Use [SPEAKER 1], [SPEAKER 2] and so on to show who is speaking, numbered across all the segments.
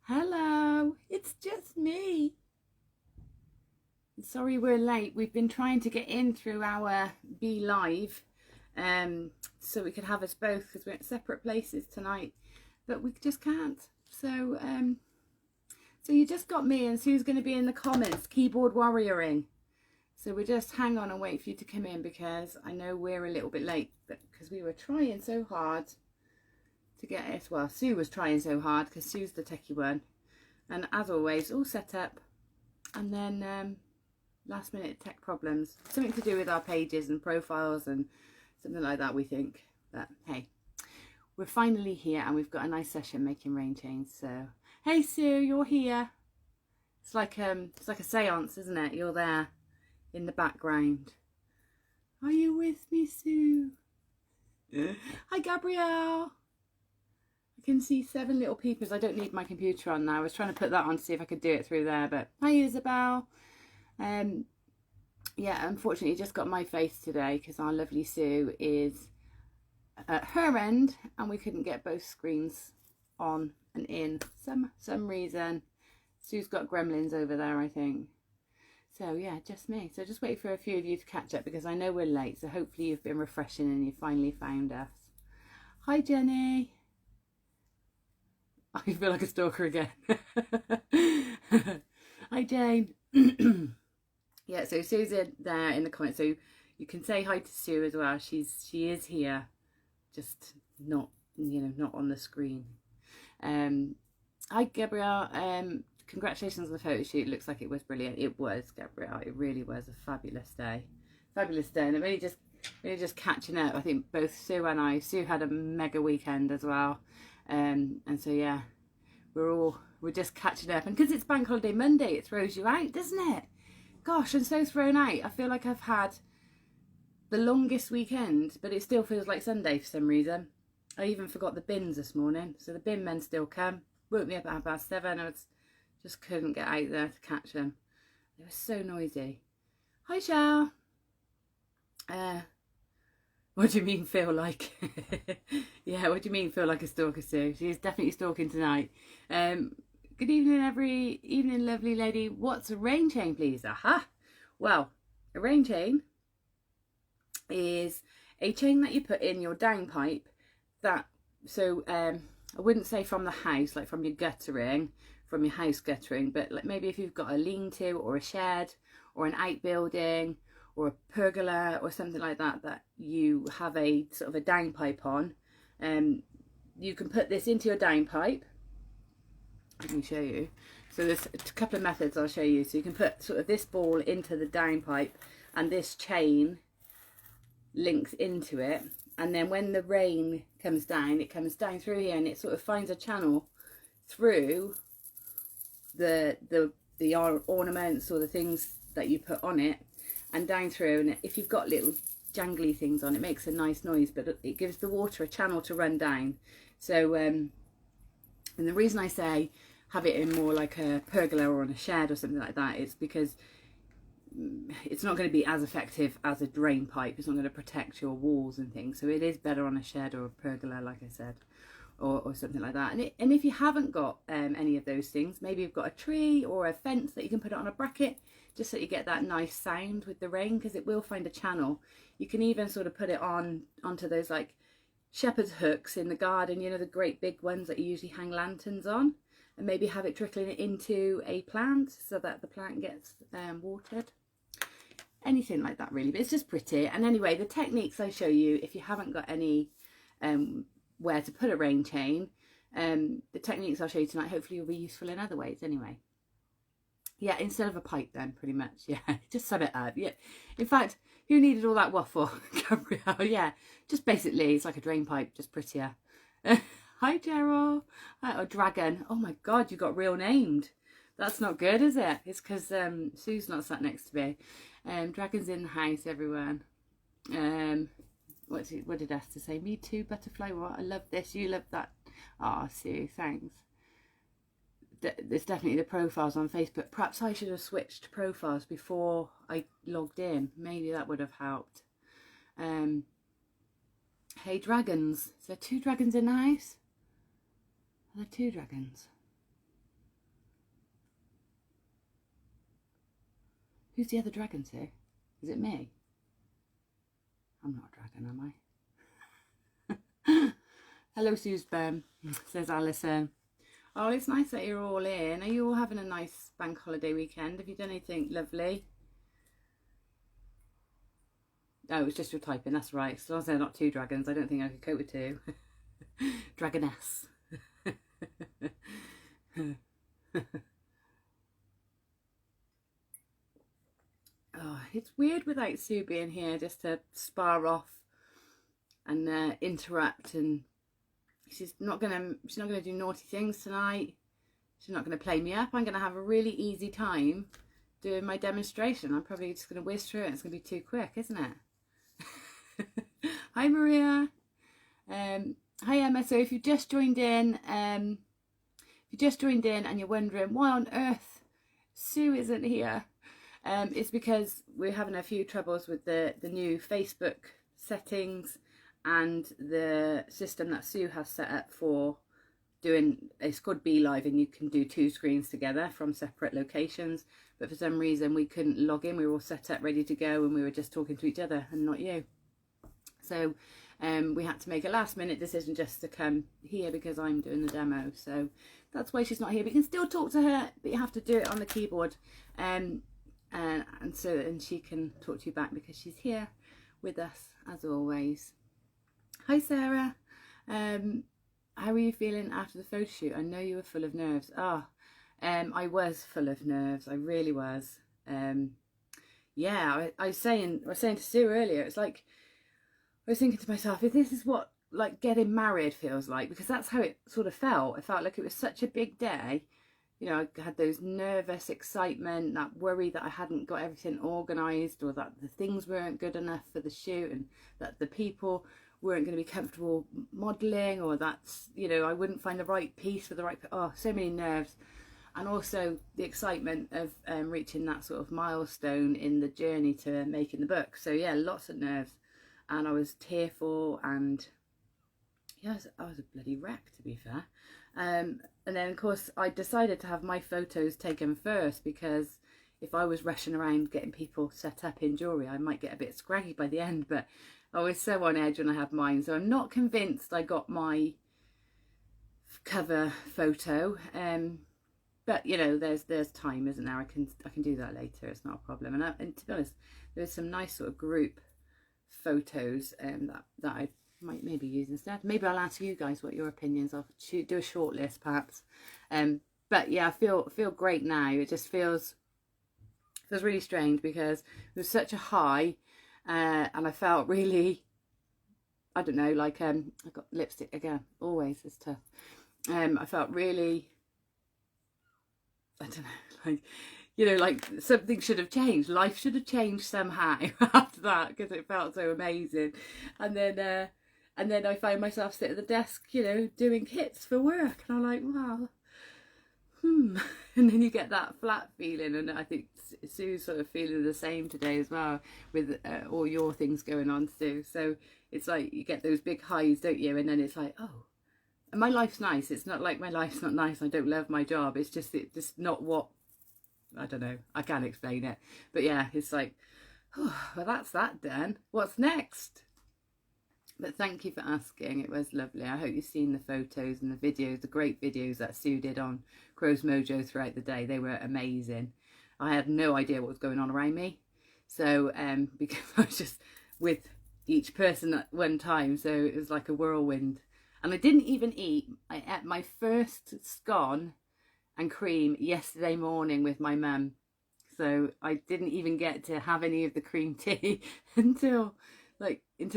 [SPEAKER 1] Hello, it's just me. Sorry we're late. We've been trying to get in through our Be Live so we could have us both because we're at separate places tonight, but we just can't. So you just got me, and Sue's going to be in the comments keyboard warrioring. So we'll just hang on and wait for you to come in because I know we're a little bit late, but because we were trying so hard to get it. Well, Sue was trying so hard because Sue's the techie one. And as always, all set up, and then last minute tech problems. Something to do with our pages and profiles and something like that, we think. But hey, we're finally here and we've got a nice session making rain chains. So, hey Sue, you're here. It's like a seance, isn't it? You're there in the background. Are you with me, Sue? Hi, Gabrielle. I can see 7 little peepers. I don't need my computer on now. I was trying to put that on to see if I could do it through there, but hi Isabel. Yeah, unfortunately just got my face today because our lovely Sue is at her end and we couldn't get both screens on and in some reason. Sue's got gremlins over there, I think. So yeah, just me. So just wait for a few of you to catch up because I know we're late, so hopefully you've been refreshing and you finally found us. Hi Jenny. I feel like a stalker again. Hi Jane. Yeah, so Sue's there in the comments, so you can say hi to Sue as well. She is here, just not not on the screen. Hi Gabrielle. Congratulations on the photo shoot. Looks like it was brilliant. It was, Gabrielle. It really was a fabulous day. Fabulous day, and I'm really just catching up. I think both Sue and I. Sue had a mega weekend as well. And so yeah, we're just catching up, and because it's Bank Holiday Monday, it throws you out, doesn't it? Gosh, I'm so thrown out. I feel like I've had the longest weekend, but it still feels like Sunday for some reason. I even forgot the bins this morning, so the bin men still come. Woke me up at 7:30. I just couldn't get out there to catch them. They were so noisy. Hi, Shao. What do you mean feel like? Yeah, what do you mean feel like a stalker, Sue? She's definitely stalking tonight. Good evening, lovely lady. What's a rain chain, please? Aha! Well, a rain chain is a chain that you put in your downpipe. I wouldn't say from the house, like from your guttering, from your house guttering, but like maybe if you've got a lean-to or a shed or an outbuilding or a pergola or something like that, that you have a sort of a downpipe on, you can put this into your downpipe. Let me show you. So there's a couple of methods I'll show you. So you can put sort of this ball into the downpipe and this chain links into it, and then when the rain comes down, it comes down through here and it sort of finds a channel through the ornaments or the things that you put on it and down through, and if you've got little jangly things on, it makes a nice noise, but it gives the water a channel to run down. So and the reason I say have it in more like a pergola or on a shed or something like that is because it's not going to be as effective as a drain pipe. It's not going to protect your walls and things, so it is better on a shed or a pergola, like I said, or something like that. And if you haven't got any of those things, maybe you've got a tree or a fence that you can put it on a bracket, just so you get that nice sound with the rain, because it will find a channel. You can even sort of put it onto those like shepherd's hooks in the garden, you know, the great big ones that you usually hang lanterns on, and maybe have it trickling into a plant so that the plant gets watered. Anything like that really, but it's just pretty. And anyway, the techniques I show you, if you haven't got any where to put a rain chain, the techniques I'll show you tonight hopefully will be useful in other ways anyway. Yeah, instead of a pipe then, pretty much. Yeah, just sum it up. Yeah, in fact, who needed all that waffle? Gabrielle. Yeah, just basically it's like a drain pipe, just prettier. Hi Gerald. Or Dragon. Oh my god, you got real named. That's not good, is it? It's because Sue's not sat next to me. Dragon's in the house, everyone. What did Esther say? Me too, butterfly. What? I love this. You love that. Ah, Sue, thanks. There's definitely the profiles on Facebook. Perhaps I should have switched profiles before I logged in. Maybe that would have helped. Hey, dragons. Is there 2 dragons in the house? Are there 2 dragons? Who's the other dragon, Sue? Is it me? I'm not a dragon, am I? Hello, Sue's Bum, says Alison. Oh, it's nice that you're all in. Are you all having a nice bank holiday weekend? Have you done anything lovely? Oh, it's just your typing, that's right. As long as they're not two dragons, I don't think I could cope with two. Dragoness. Oh, it's weird without Sue being here just to spar off and interact, and she's not gonna do naughty things tonight. She's not gonna play me up. I'm gonna have a really easy time doing my demonstration. I'm probably just gonna whiz through it. It's gonna be too quick, isn't it? Hi Maria. Hi Emma. So if you just joined in, and you're wondering why on earth Sue isn't here, it's because we're having a few troubles with the new Facebook settings and the system that Sue has set up for doing, it's called Be Live, and you can do two screens together from separate locations. But for some reason we couldn't log in. We were all set up, ready to go, and we were just talking to each other and not you. So we had to make a last minute decision just to come here because I'm doing the demo. So that's why she's not here. But you can still talk to her, but you have to do it on the keyboard. And she can talk to you back because she's here with us as always. Hi Sarah. How are you feeling after the photo shoot? I know you were full of nerves. I was full of nerves. I really was. Yeah, I was saying to Sue earlier, it's like, I was thinking to myself, if this is what like getting married feels like, because that's how it sort of felt. It felt like it was such a big day. You know, I had those nervous excitement, that worry that I hadn't got everything organised, or that the things weren't good enough for the shoot, and that the people weren't going to be comfortable modelling, or that, you know, I wouldn't find the right piece for the right, so many nerves. And also the excitement of reaching that sort of milestone in the journey to making the book. So yeah, lots of nerves. And I was tearful, and yeah, I was a bloody wreck, to be fair. And then of course I decided to have my photos taken first, because if I was rushing around getting people set up in jewellery, I might get a bit scraggy by the end. But I was so on edge when I had mine, so I'm not convinced I got my cover photo. But you know, there's time, isn't there? I can do that later. It's not a problem. And to be honest, there's some nice sort of group photos that I might maybe use instead. Maybe I'll ask you guys what your opinions are. Do a short list perhaps. But yeah, I feel great now. It just feels really strange because it was such a high, and I felt really, I don't know, like I got lipstick again. Always it's tough. I felt really, I don't know, like, you know, like something should have changed. Life should have changed somehow after that, because it felt so amazing. And then I found myself sitting at the desk, you know, doing kits for work, and I'm like, wow, and then you get that flat feeling. And I think Sue's sort of feeling the same today as well, with all your things going on, Sue. So it's like you get those big highs, don't you? And then it's like, oh, and my life's nice. It's not like my life's not nice. I don't love my job. It's just not what, I don't know. I can't explain it. But yeah, it's like, oh, well, that's that done. What's next? But thank you for asking. It was lovely. I hope you've seen the photos and the videos, the great videos that Sue did on Crow's Mojo throughout the day. They were amazing. I had no idea what was going on around me. So, because I was just with each person at one time. So it was like a whirlwind. And I didn't even eat. I ate my first scone and cream yesterday morning with my mum. So I didn't even get to have any of the cream tea until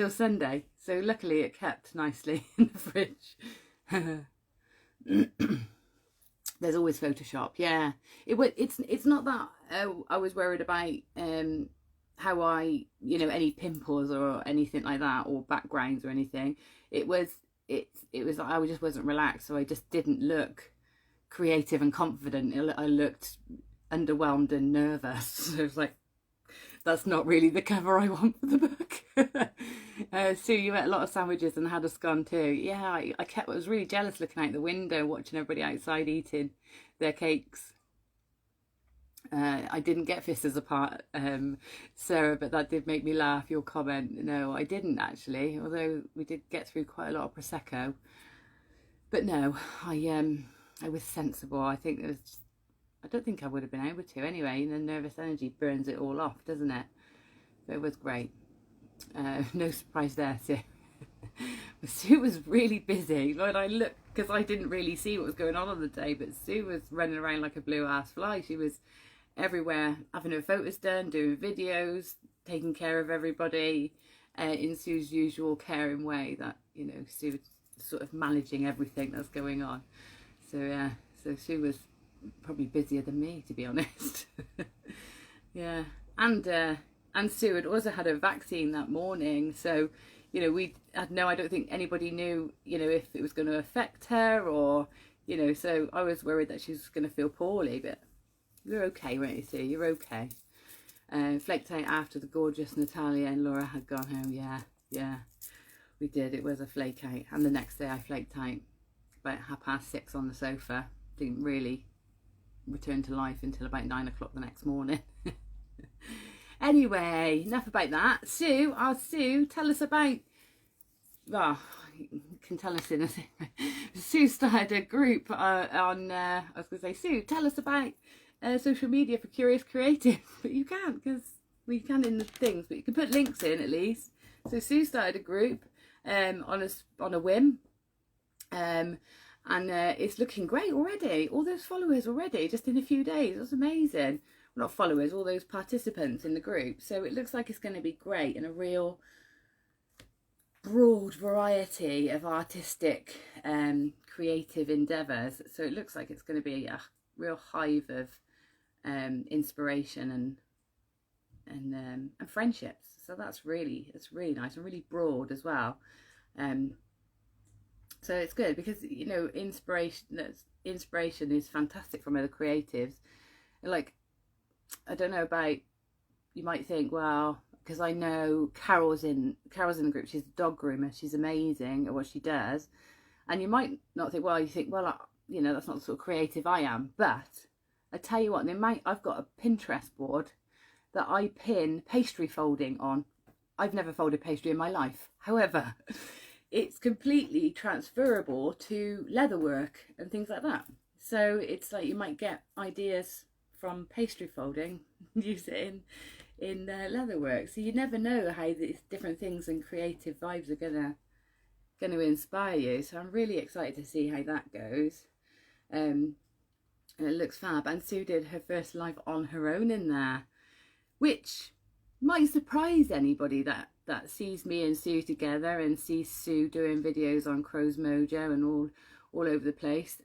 [SPEAKER 1] Sunday. So luckily it kept nicely in the fridge. There's always Photoshop. Yeah, it's not that I was worried about how I, you know, any pimples or anything like that, or backgrounds or anything. It was like I just wasn't relaxed, so I just didn't look creative and confident. I looked underwhelmed and nervous. So it was like, that's not really the cover I want for the book. Sue, you ate a lot of sandwiches and had a scone too. Yeah, I was really jealous looking out the window, watching everybody outside eating their cakes. I didn't get Fisters Apart, Sarah, but that did make me laugh, your comment. No, I didn't actually, although we did get through quite a lot of Prosecco. But no, I was sensible. I think it was just, I don't think I would have been able to anyway. The nervous energy burns it all off, doesn't it? But it was great. No surprise there, Sue. Sue was really busy. Like, I looked, because I didn't really see what was going on the day, but Sue was running around like a blue ass fly. She was everywhere, having her photos done, doing videos, taking care of everybody in Sue's usual caring way that, you know, Sue was sort of managing everything that's going on. So yeah, so Sue was probably busier than me, to be honest. Yeah, and Sue had also had a vaccine that morning, so you know, I don't think anybody knew, you know, if it was going to affect her or, you know, so I was worried that she was going to feel poorly, but you're okay, weren't you, Sue? You're okay. Flaked out after the gorgeous Natalia and Laura had gone home. Yeah, we did. It was a flake out. And the next day I flaked out about 6:30 on the sofa. Didn't really return to life until about 9 o'clock the next morning. Anyway, enough about that. Sue, Sue, tell us about, well, you can tell us in a thing. Sue started a group on, I was going to say, Sue, tell us about social media for Curious Creative. But you can't, because we can in the things, but you can put links in at least. So Sue started a group on a whim. And it's looking great already. All those followers already, just in a few days. That's amazing. Well, not followers, all those participants in the group. So it looks like it's going to be great, and a real broad variety of artistic, creative endeavours. So it looks like it's going to be a real hive of inspiration and friendships. So it's really nice and really broad as well. So it's good because, you know, inspiration is fantastic from other creatives. Like, I don't know about, you might think, well, because I know Carol's in the group, she's a dog groomer, she's amazing at what she does, and you might not think, well, you think, well, you know, that's not the sort of creative I am. But I tell you what, I've got a Pinterest board that I pin pastry folding on. I've never folded pastry in my life, however, it's completely transferable to leatherwork and things like that. So it's like you might get ideas from pastry folding, use it in leatherwork. So you never know how these different things and creative vibes are gonna inspire you. So I'm really excited to see how that goes. And it looks fab. And Sue did her first live on her own in there, which might surprise anybody that sees me and Sue together and sees Sue doing videos on Crow's Mojo and all over the place.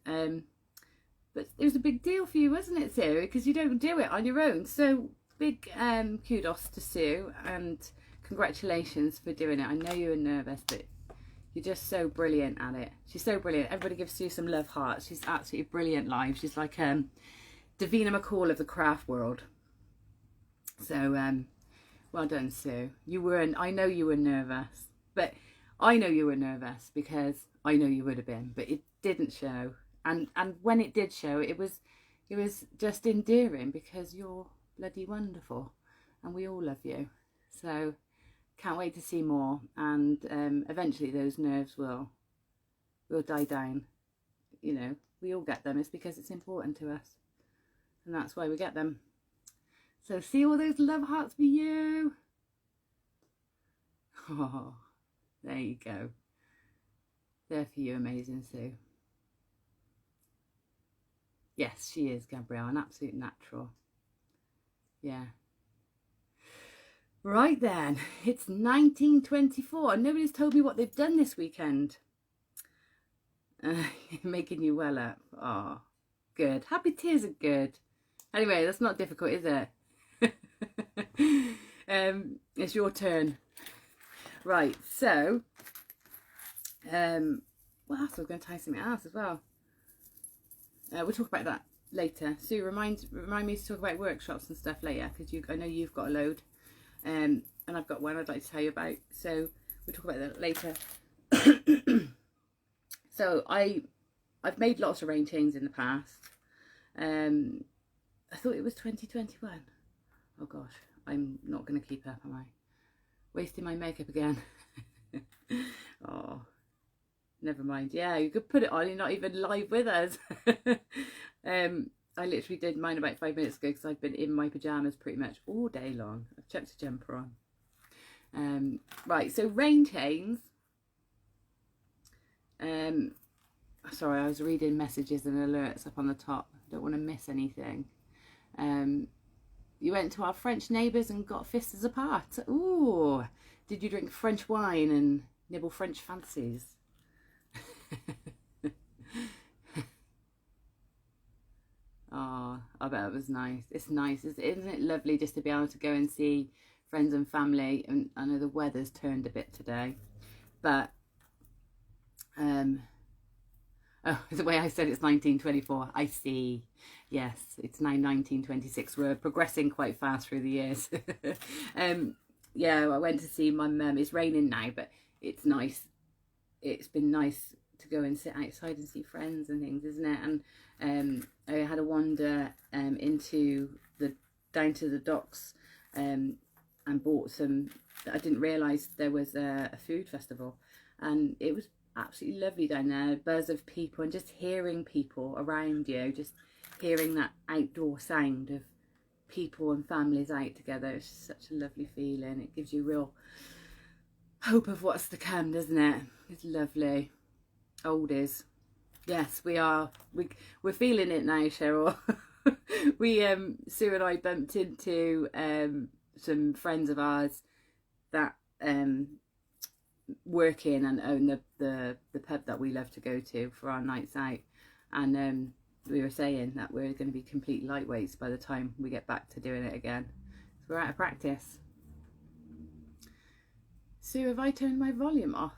[SPEAKER 1] But it was a big deal for you, wasn't it, Sue? Because you don't do it on your own. So big kudos to Sue and congratulations for doing it. I know you were nervous, but you're just so brilliant at it. She's so brilliant. Everybody gives Sue some love hearts. She's absolutely brilliant live. She's like Davina McCall of the craft world. So well done, Sue. I know you were nervous, but I know you were nervous because I know you would have been, but it didn't show. And when it did show, it was just endearing because you're bloody wonderful and we all love you. So can't wait to see more, and eventually those nerves will die down. You know, we all get them. It's because it's important to us, and that's why we get them. So see all those love hearts for you. Oh, there you go. There for you, amazing Sue. Yes, she is, Gabrielle, an absolute natural. Yeah. Right then, it's 1924 and nobody's told me what they've done this weekend. Making you well up. Oh, good. Happy tears are good. Anyway, that's not difficult, is it? It's your turn. Right, so what else? I'm going to tie something else as well. We'll talk about that later. Sue, remind me to talk about workshops and stuff later, because I know you've got a load, and I've got one I'd like to tell you about. So we'll talk about that later. So I've made lots of rain chains in the past. I thought it was 2021. Oh gosh, I'm not going to keep up, am I? Wasting my makeup again. Oh, never mind. Yeah, you could put it on. You're not even live with us. I literally did mine about 5 minutes ago because I've been in my pajamas pretty much all day long. I've chucked a jumper on. Right, so rain chains. Sorry, I was reading messages and alerts up on the top. Don't want to miss anything. You went to our French neighbours and got fisted apart. Ooh, did you drink French wine and nibble French fancies? Oh, I bet it was nice. It's nice, isn't it lovely just to be able to go and see friends and family? And I know the weather's turned a bit today, but oh, the way I said it's 1924. I see. Yes, it's now 1926. We're progressing quite fast through the years. Yeah, I went to see my mum. It's raining now, but it's nice. It's been nice to go and sit outside and see friends and things, isn't it? And I had a wander down to the docks and bought some. I didn't realise there was a food festival, and it was absolutely lovely down there. A buzz of people and just hearing people around you, just hearing that outdoor sound of people and families out together. It's such a lovely feeling. It gives you real hope of what's to come, doesn't it? It's lovely. Oldies. Yes, we're feeling it now, Cheryl. Sue and I bumped into some friends of ours that work in and own the pub that we love to go to for our nights out, and we were saying that we're going to be complete lightweights by the time we get back to doing it again. So we're out of practice. Sue, have I turned my volume off?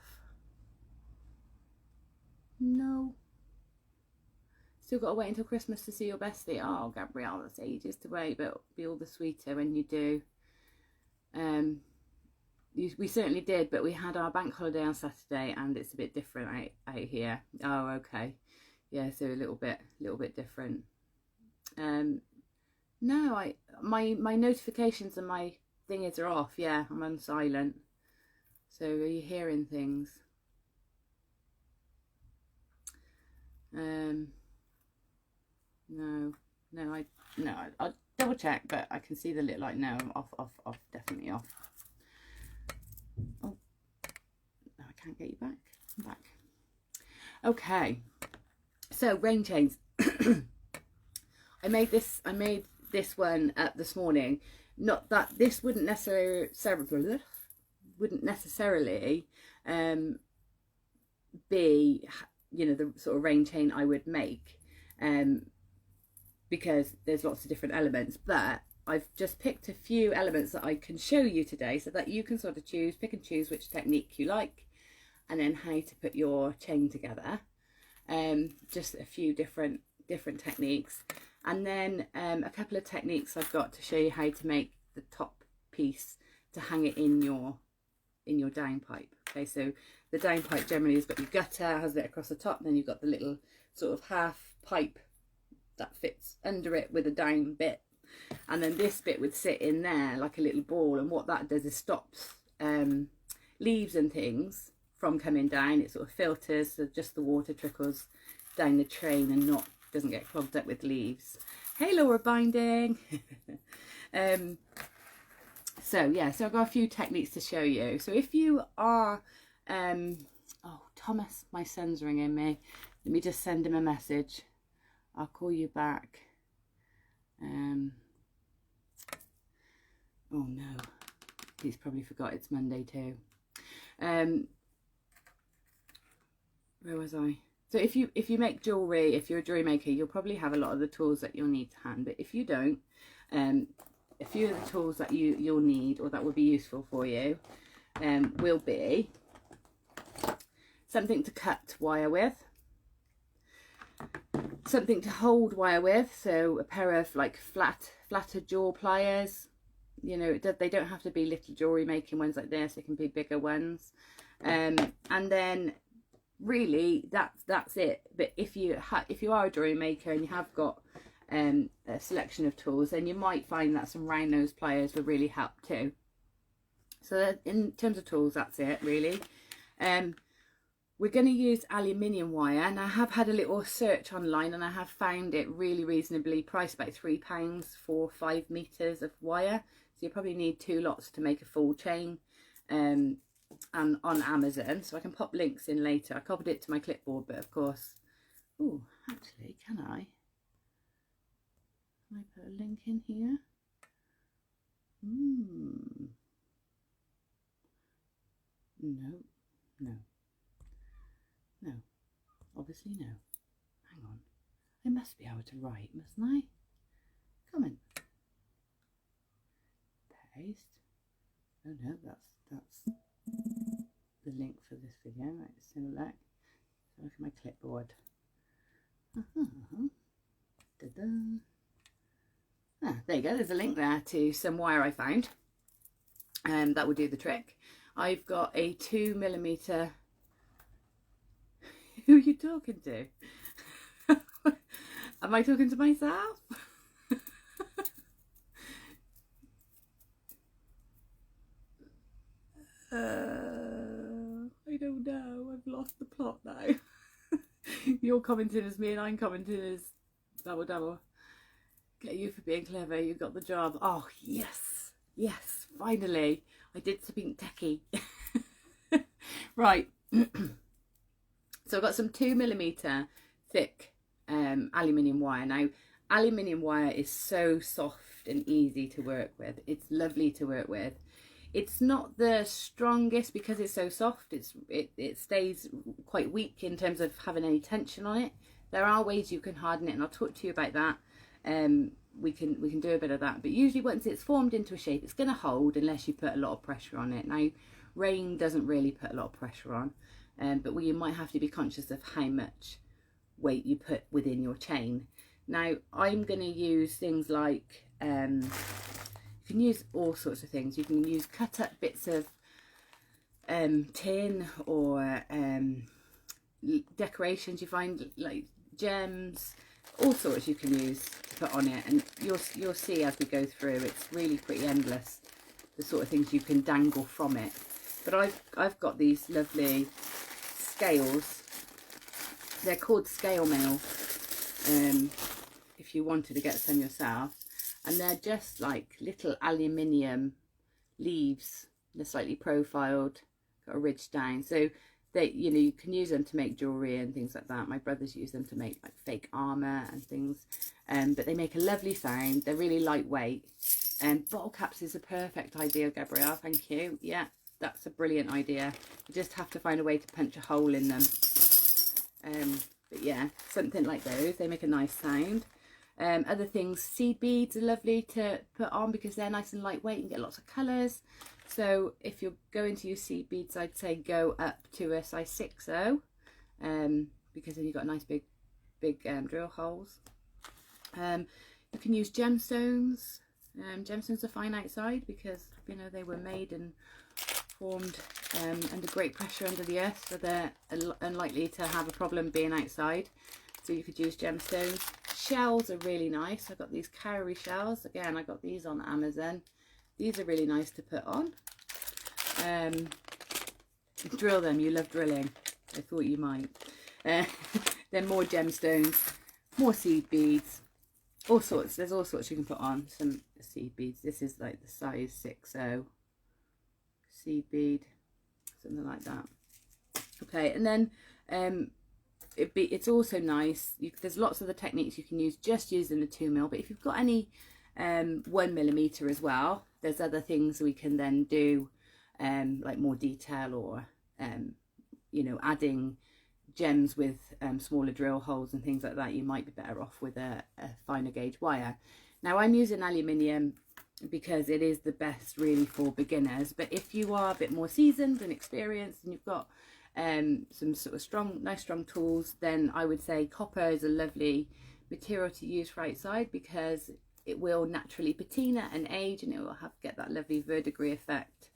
[SPEAKER 1] No. Still got to wait until Christmas to see your bestie. Oh, Gabrielle, that's ages to wait, but it'll be all the sweeter when you do. We certainly did, but we had our bank holiday on Saturday, and it's a bit different out here. Oh, okay. Yeah, so a little bit different. No, my notifications and my thingies are off. Yeah, I'm on silent. So are you hearing things? No, I'll double check, but I can see the little light. No, I'm off, definitely off. Oh, no, I can't get you back. I'm back. Okay, so rain chains. I made this one up this morning. Not that this wouldn't necessarily be, you know, the sort of rain chain I would make, because there's lots of different elements, but I've just picked a few elements that I can show you today so that you can sort of pick and choose which technique you like, and then how to put your chain together. Just a few different techniques, and then a couple of techniques I've got to show you how to make the top piece to hang it in your downpipe. Okay, so the downpipe generally has got your gutter, has it across the top, and then you've got the little sort of half pipe that fits under it with a down bit, and then this bit would sit in there like a little ball, and what that does is stops leaves and things from coming down. It sort of filters, so just the water trickles down the train and doesn't get clogged up with leaves. Hey, Laura Binding. So yeah, so I've got a few techniques to show you. So if you are oh, Thomas, my son's ringing me. Let me just send him a message. I'll call you back. Oh no, he's probably forgot it's Monday too. Where was I? So if you make jewellery, if you're a jewellery maker, you'll probably have a lot of the tools that you'll need to hand. But if you don't, a few of the tools that you'll need, or that will be useful for you, will be something to cut wire with, something to hold wire with, so a pair of like flatter jaw pliers. You know, they don't have to be little jewellery making ones like this, they can be bigger ones, and then really that's it. But if you are a jewellery maker and you have got a selection of tools, then you might find that some round nose pliers will really help too. So in terms of tools, that's it really. We're going to use aluminium wire, and I have had a little search online and I have found it really reasonably priced, about £3 for 5 meters of wire. So you probably need 2 lots to make a full chain, and on Amazon. So I can pop links in later. I copied it to my clipboard, but of course, oh, actually, can I put a link in here? No, obviously no. Hang on, I must be able to write, mustn't I? Comment. Paste. Oh no, that's the link for this video. Right, so look at my clipboard. There you go, there's a link there to some wire I found, and that will do the trick. I've got a 2mm. Who are you talking to? Am I talking to myself? I don't know. I've lost the plot now. You're commenting as me and I'm commenting as Dabble. Get you for being clever. You got the job. Oh, yes. Yes, finally. I did something techie. Right. So I've got some 2mm thick aluminium wire. Now, aluminium wire is so soft and easy to work with. It's lovely to work with. It's not the strongest because it's so soft. It stays quite weak in terms of having any tension on it. There are ways you can harden it, and I'll talk to you about that. We can do a bit of that, but usually once it's formed into a shape, it's going to hold unless you put a lot of pressure on it. Now, rain doesn't really put a lot of pressure on. But you might have to be conscious of how much weight you put within your chain. Now, I'm going to use things like, you can use all sorts of things. You can use cut up bits of tin, or decorations you find, like gems, all sorts you can use to put on it. And you'll see as we go through, it's really pretty endless, the sort of things you can dangle from it. But I've got these lovely scales. They're called scale mail, if you wanted to get some yourself, and they're just like little aluminium leaves. They're slightly profiled, got a ridge down, so they, you can use them to make jewelry and things like that. My brothers use them to make like fake armor and things, but they make a lovely sound. They're really lightweight, and bottle caps is a perfect idea, Gabrielle. Thank you. Yeah, that's a brilliant idea. You just have to find a way to punch a hole in them. But yeah, something like those, they make a nice sound. Other things, seed beads are lovely to put on because they're nice and lightweight and get lots of colours. So if you're going to use seed beads, I'd say go up to a size 6/0, because then you've got nice big drill holes. You can use gemstones. Gemstones are fine outside because they were made and formed under great pressure under the earth, so they're unlikely to have a problem being outside. So you could use gemstones. Shells are really nice. I've got these cowrie shells. Again, I got these on Amazon. These are really nice to put on. Drill them. You love drilling. I thought you might. Then more gemstones, more seed beads, all sorts. There's all sorts you can put on. Some seed beads. This is like the size 6/0 seed bead, something like that. Okay, and then it's also nice. There's lots of the techniques you can use just using the 2mm, but if you've got any 1mm as well, there's other things we can then do, like more detail, or adding gems with smaller drill holes and things like that. You might be better off with a finer gauge wire. Now I'm using aluminium because it is the best really for beginners, but if you are a bit more seasoned and experienced and you've got some sort of nice strong tools, then I would say copper is a lovely material to use for outside because it will naturally patina and age, and it will get that lovely verdigris effect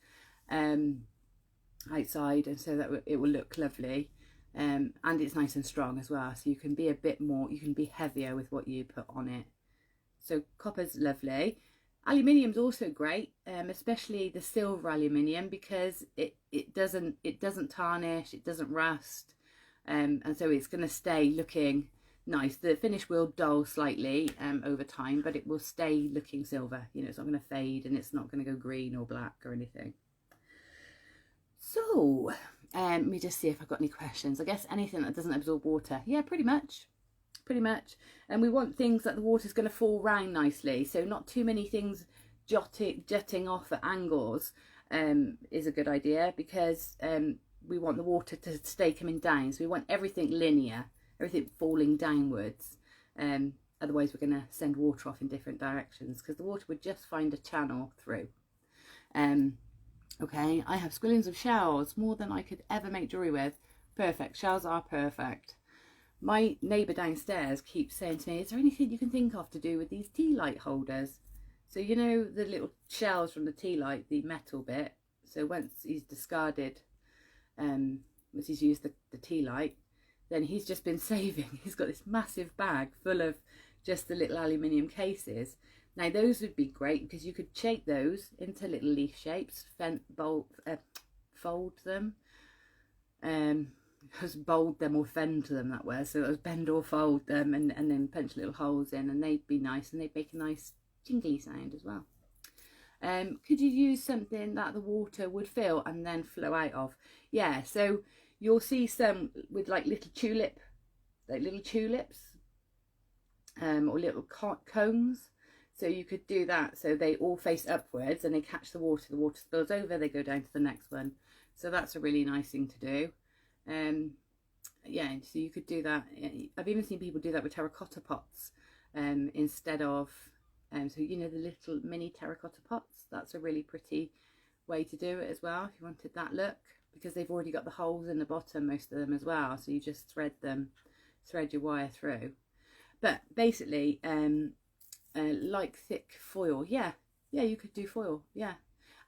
[SPEAKER 1] outside, and so that it will look lovely, and it's nice and strong as well, so you can be a bit more, you can be heavier with what you put on it. So copper's lovely. Aluminium's also great, especially the silver aluminium, because it doesn't tarnish, it doesn't rust, and so it's going to stay looking nice. The finish will dull slightly over time, but it will stay looking silver. You know, it's not going to fade, and it's not going to go green or black or anything. So let me just see if I've got any questions. I guess anything that doesn't absorb water. Yeah, pretty much. And we want things that the water's going to fall round nicely, so not too many things jutting off at angles is a good idea, because we want the water to stay coming down. So we want everything linear, everything falling downwards. Otherwise we're going to send water off in different directions, because the water would just find a channel through. Okay, I have squillings of shells, more than I could ever make jewellery with. Perfect, shells are perfect. My neighbour downstairs keeps saying to me, is there anything you can think of to do with these tea light holders? So you know the little shells from the tea light, the metal bit. So once he's discarded, once he's used the tea light, then he's just been saving. He's got this massive bag full of just the little aluminium cases. Now those would be great, because you could shape those into little leaf shapes, fold them. Just bold them or fend them, that way. So it was bend or fold them, and then punch little holes in, and they'd be nice, and they'd make a nice jingly sound as well. Could you use something that the water would fill and then flow out of? Yeah, so you'll see some with like little tulips, or little cones. So you could do that, so they all face upwards and they catch the water spills over, they go down to the next one. So that's a really nice thing to do. Yeah, so you could do that. I've even seen people do that with terracotta pots, instead of so you know the little mini terracotta pots. That's a really pretty way to do it as well, if you wanted that look, because they've already got the holes in the bottom, most of them as well, so you just thread your wire through. But basically like thick foil. Yeah, you could do foil. Yeah,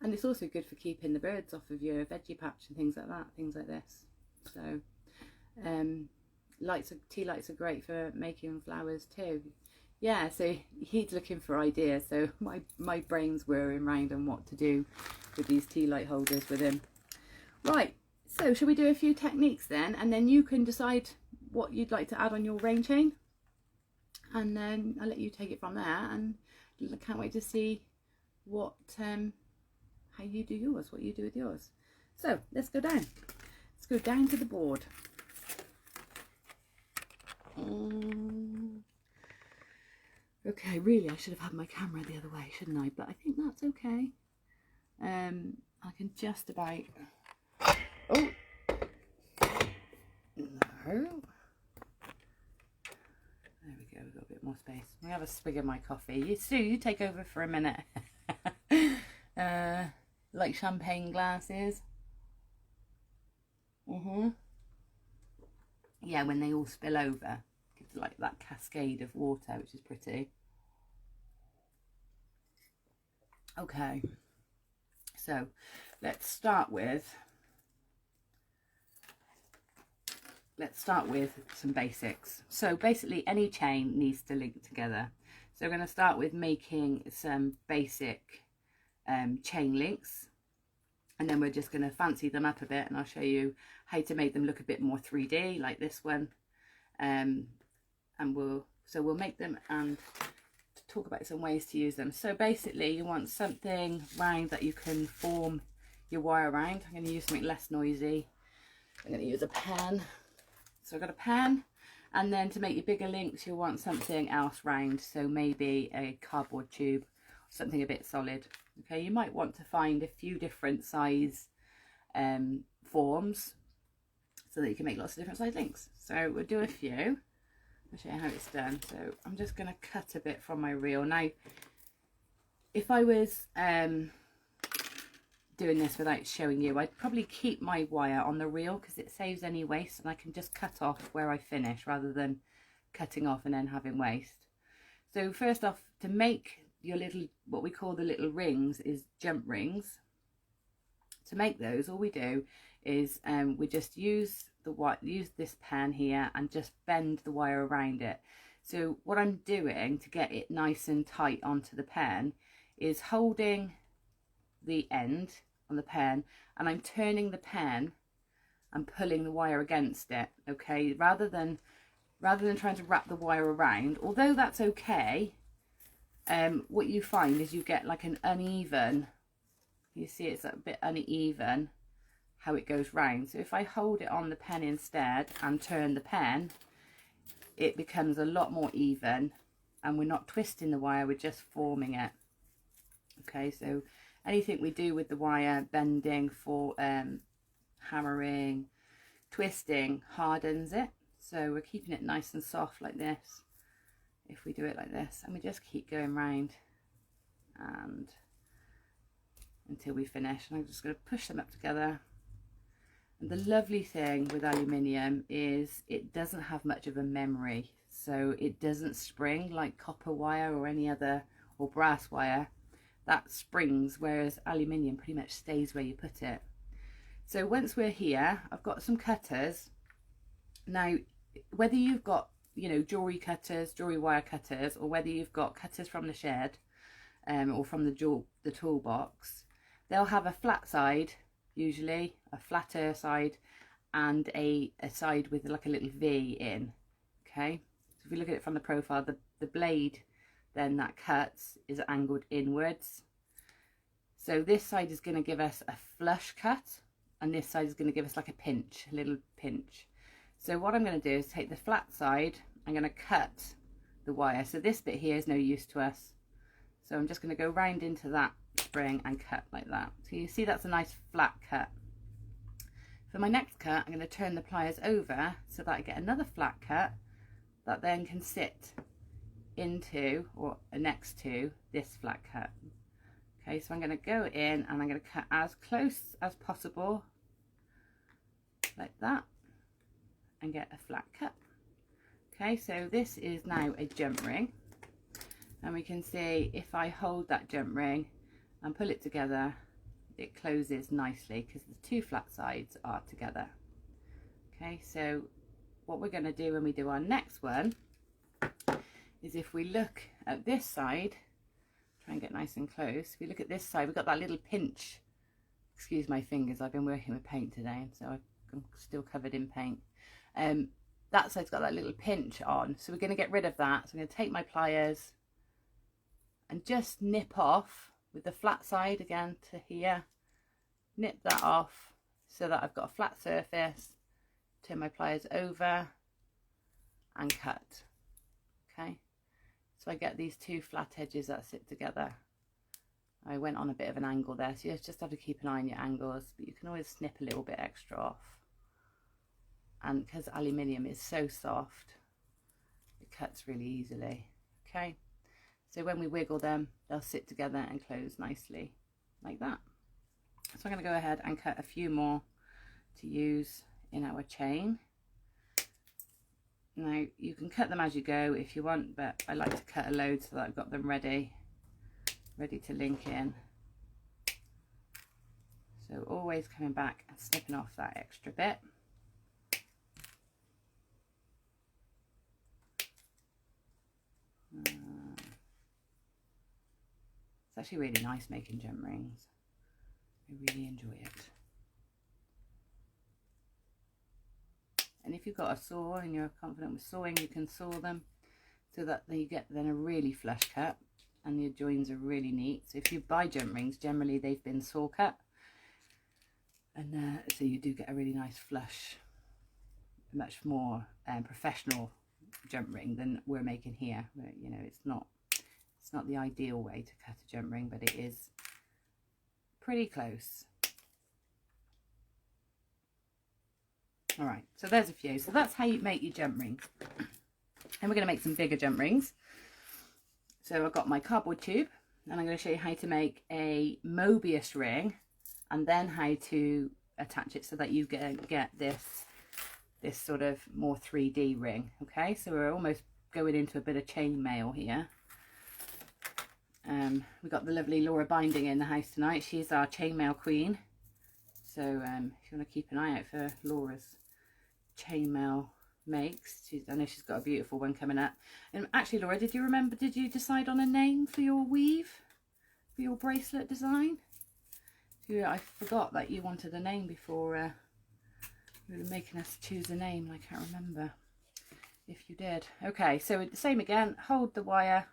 [SPEAKER 1] and it's also good for keeping the birds off of your veggie patch and things like that, things like this. So tea lights are great for making flowers too. Yeah, so he's looking for ideas, so my brain's whirring round on what to do with these tea light holders with him. Right, so shall we do a few techniques then, and then you can decide what you'd like to add on your rain chain, and then I'll let you take it from there. And I can't wait to see what how you do yours, what you do with yours. So let's go down. Let's go down to the board. Okay, really I should have had my camera the other way, shouldn't I? But I think that's okay. I can just about... Oh! No. There we go, we've got a bit more space. We have a swig of my coffee. Sue, you take over for a minute. Like champagne glasses. Yeah, when they all spill over, gives like that cascade of water, which is pretty. Okay, so let's start with some basics. So basically any chain needs to link together. So we're going to start with making some basic chain links, and then we're just going to fancy them up a bit, and I'll show you how to make them look a bit more 3D, like this one. And we'll make them and talk about some ways to use them. So basically you want something round that you can form your wire around. I'm going to use something less noisy. I'm going to use a pen. So I've got a pen, and then to make your bigger links you'll want something else round, so maybe a cardboard tube, something a bit solid. Okay, you might want to find a few different size forms so that you can make lots of different size links. So we'll do a few. I'll show you how it's done. So I'm just going to cut a bit from my reel. Now, if I was doing this without showing you, I'd probably keep my wire on the reel, because it saves any waste, and I can just cut off where I finish rather than cutting off and then having waste. So first off, to make your little, what we call the little rings, is jump rings. To make those, all we do is we just use this pen here and just bend the wire around it. So what I'm doing to get it nice and tight onto the pen is holding the end on the pen, and I'm turning the pen and pulling the wire against it, okay, rather than trying to wrap the wire around. Although that's okay, what you find is you get like an uneven, you see it's a bit uneven how it goes round. So if I hold it on the pen instead and turn the pen, it becomes a lot more even, and we're not twisting the wire, we're just forming it. Okay, so anything we do with the wire, bending, for hammering, twisting, hardens it. So we're keeping it nice and soft like this if we do it like this, and we just keep going round and until we finish. And I'm just going to push them up together. And the lovely thing with aluminium is it doesn't have much of a memory, so it doesn't spring like copper wire or any other, or brass wire that springs, whereas aluminium pretty much stays where you put it. So once we're here, I've got some cutters. Now, whether you've got, you know, jewelry cutters, jewelry wire cutters, or whether you've got cutters from the shed or from the toolbox, they'll have a flat side, usually a flatter side, and a side with like a little V in. Okay, so if you look at it from the profile, the blade then that cuts is angled inwards. So this side is going to give us a flush cut, and this side is going to give us like a pinch, a little pinch. So what I'm going to do is take the flat side, I'm going to cut the wire. So this bit here is no use to us. So I'm just going to go round into that spring and cut like that. So you see that's a nice flat cut. For my next cut, I'm going to turn the pliers over so that I get another flat cut that then can sit into or next to this flat cut. Okay, so I'm going to go in and I'm going to cut as close as possible like that and get a flat cut. Okay, so this is now a jump ring, and we can see if I hold that jump ring and pull it together, it closes nicely because the two flat sides are together. Okay, so what we're going to do when we do our next one is, if we look at this side, try and get nice and close, if we look at this side, we've got that little pinch. Excuse my fingers, I've been working with paint today, so I'm still covered in paint. That side's got that little pinch on, so we're going to get rid of that. So I'm going to take my pliers and just nip off with the flat side again to here, nip that off so that I've got a flat surface, turn my pliers over and cut. Okay, so I get these two flat edges that sit together. I went on a bit of an angle there, so you just have to keep an eye on your angles, but you can always snip a little bit extra off. And because aluminium is so soft, it cuts really easily. Okay, so when we wiggle them, they'll sit together and close nicely like that. So I'm going to go ahead and cut a few more to use in our chain. Now you can cut them as you go if you want, but I like to cut a load so that I've got them ready to link in. So always coming back and snipping off that extra bit. It's actually really nice making gem rings. I really enjoy it. And if you've got a saw and you're confident with sawing, you can saw them so that you get then a really flush cut and your joins are really neat. So if you buy gem rings, generally they've been saw cut, and so you do get a really nice flush, much more professional jump ring than we're making here. You know, it's not the ideal way to cut a jump ring, but it is pretty close. All right, so there's a few. So that's how you make your jump rings. And we're going to make some bigger jump rings. So I've got my cardboard tube, and I'm going to show you how to make a Mobius ring, and then how to attach it so that you get this sort of more 3D ring. Okay, so we're almost going into a bit of chain mail here. We've got the lovely Laura Binding in the house tonight. She's our chainmail queen. So if you want to keep an eye out for Laura's chainmail makes. I know she's got a beautiful one coming up. And actually, Laura, did you decide on a name for your weave, for your bracelet design? I forgot that you wanted a name before you were making us choose a name. I can't remember if you did. Okay, so the same again, hold the wire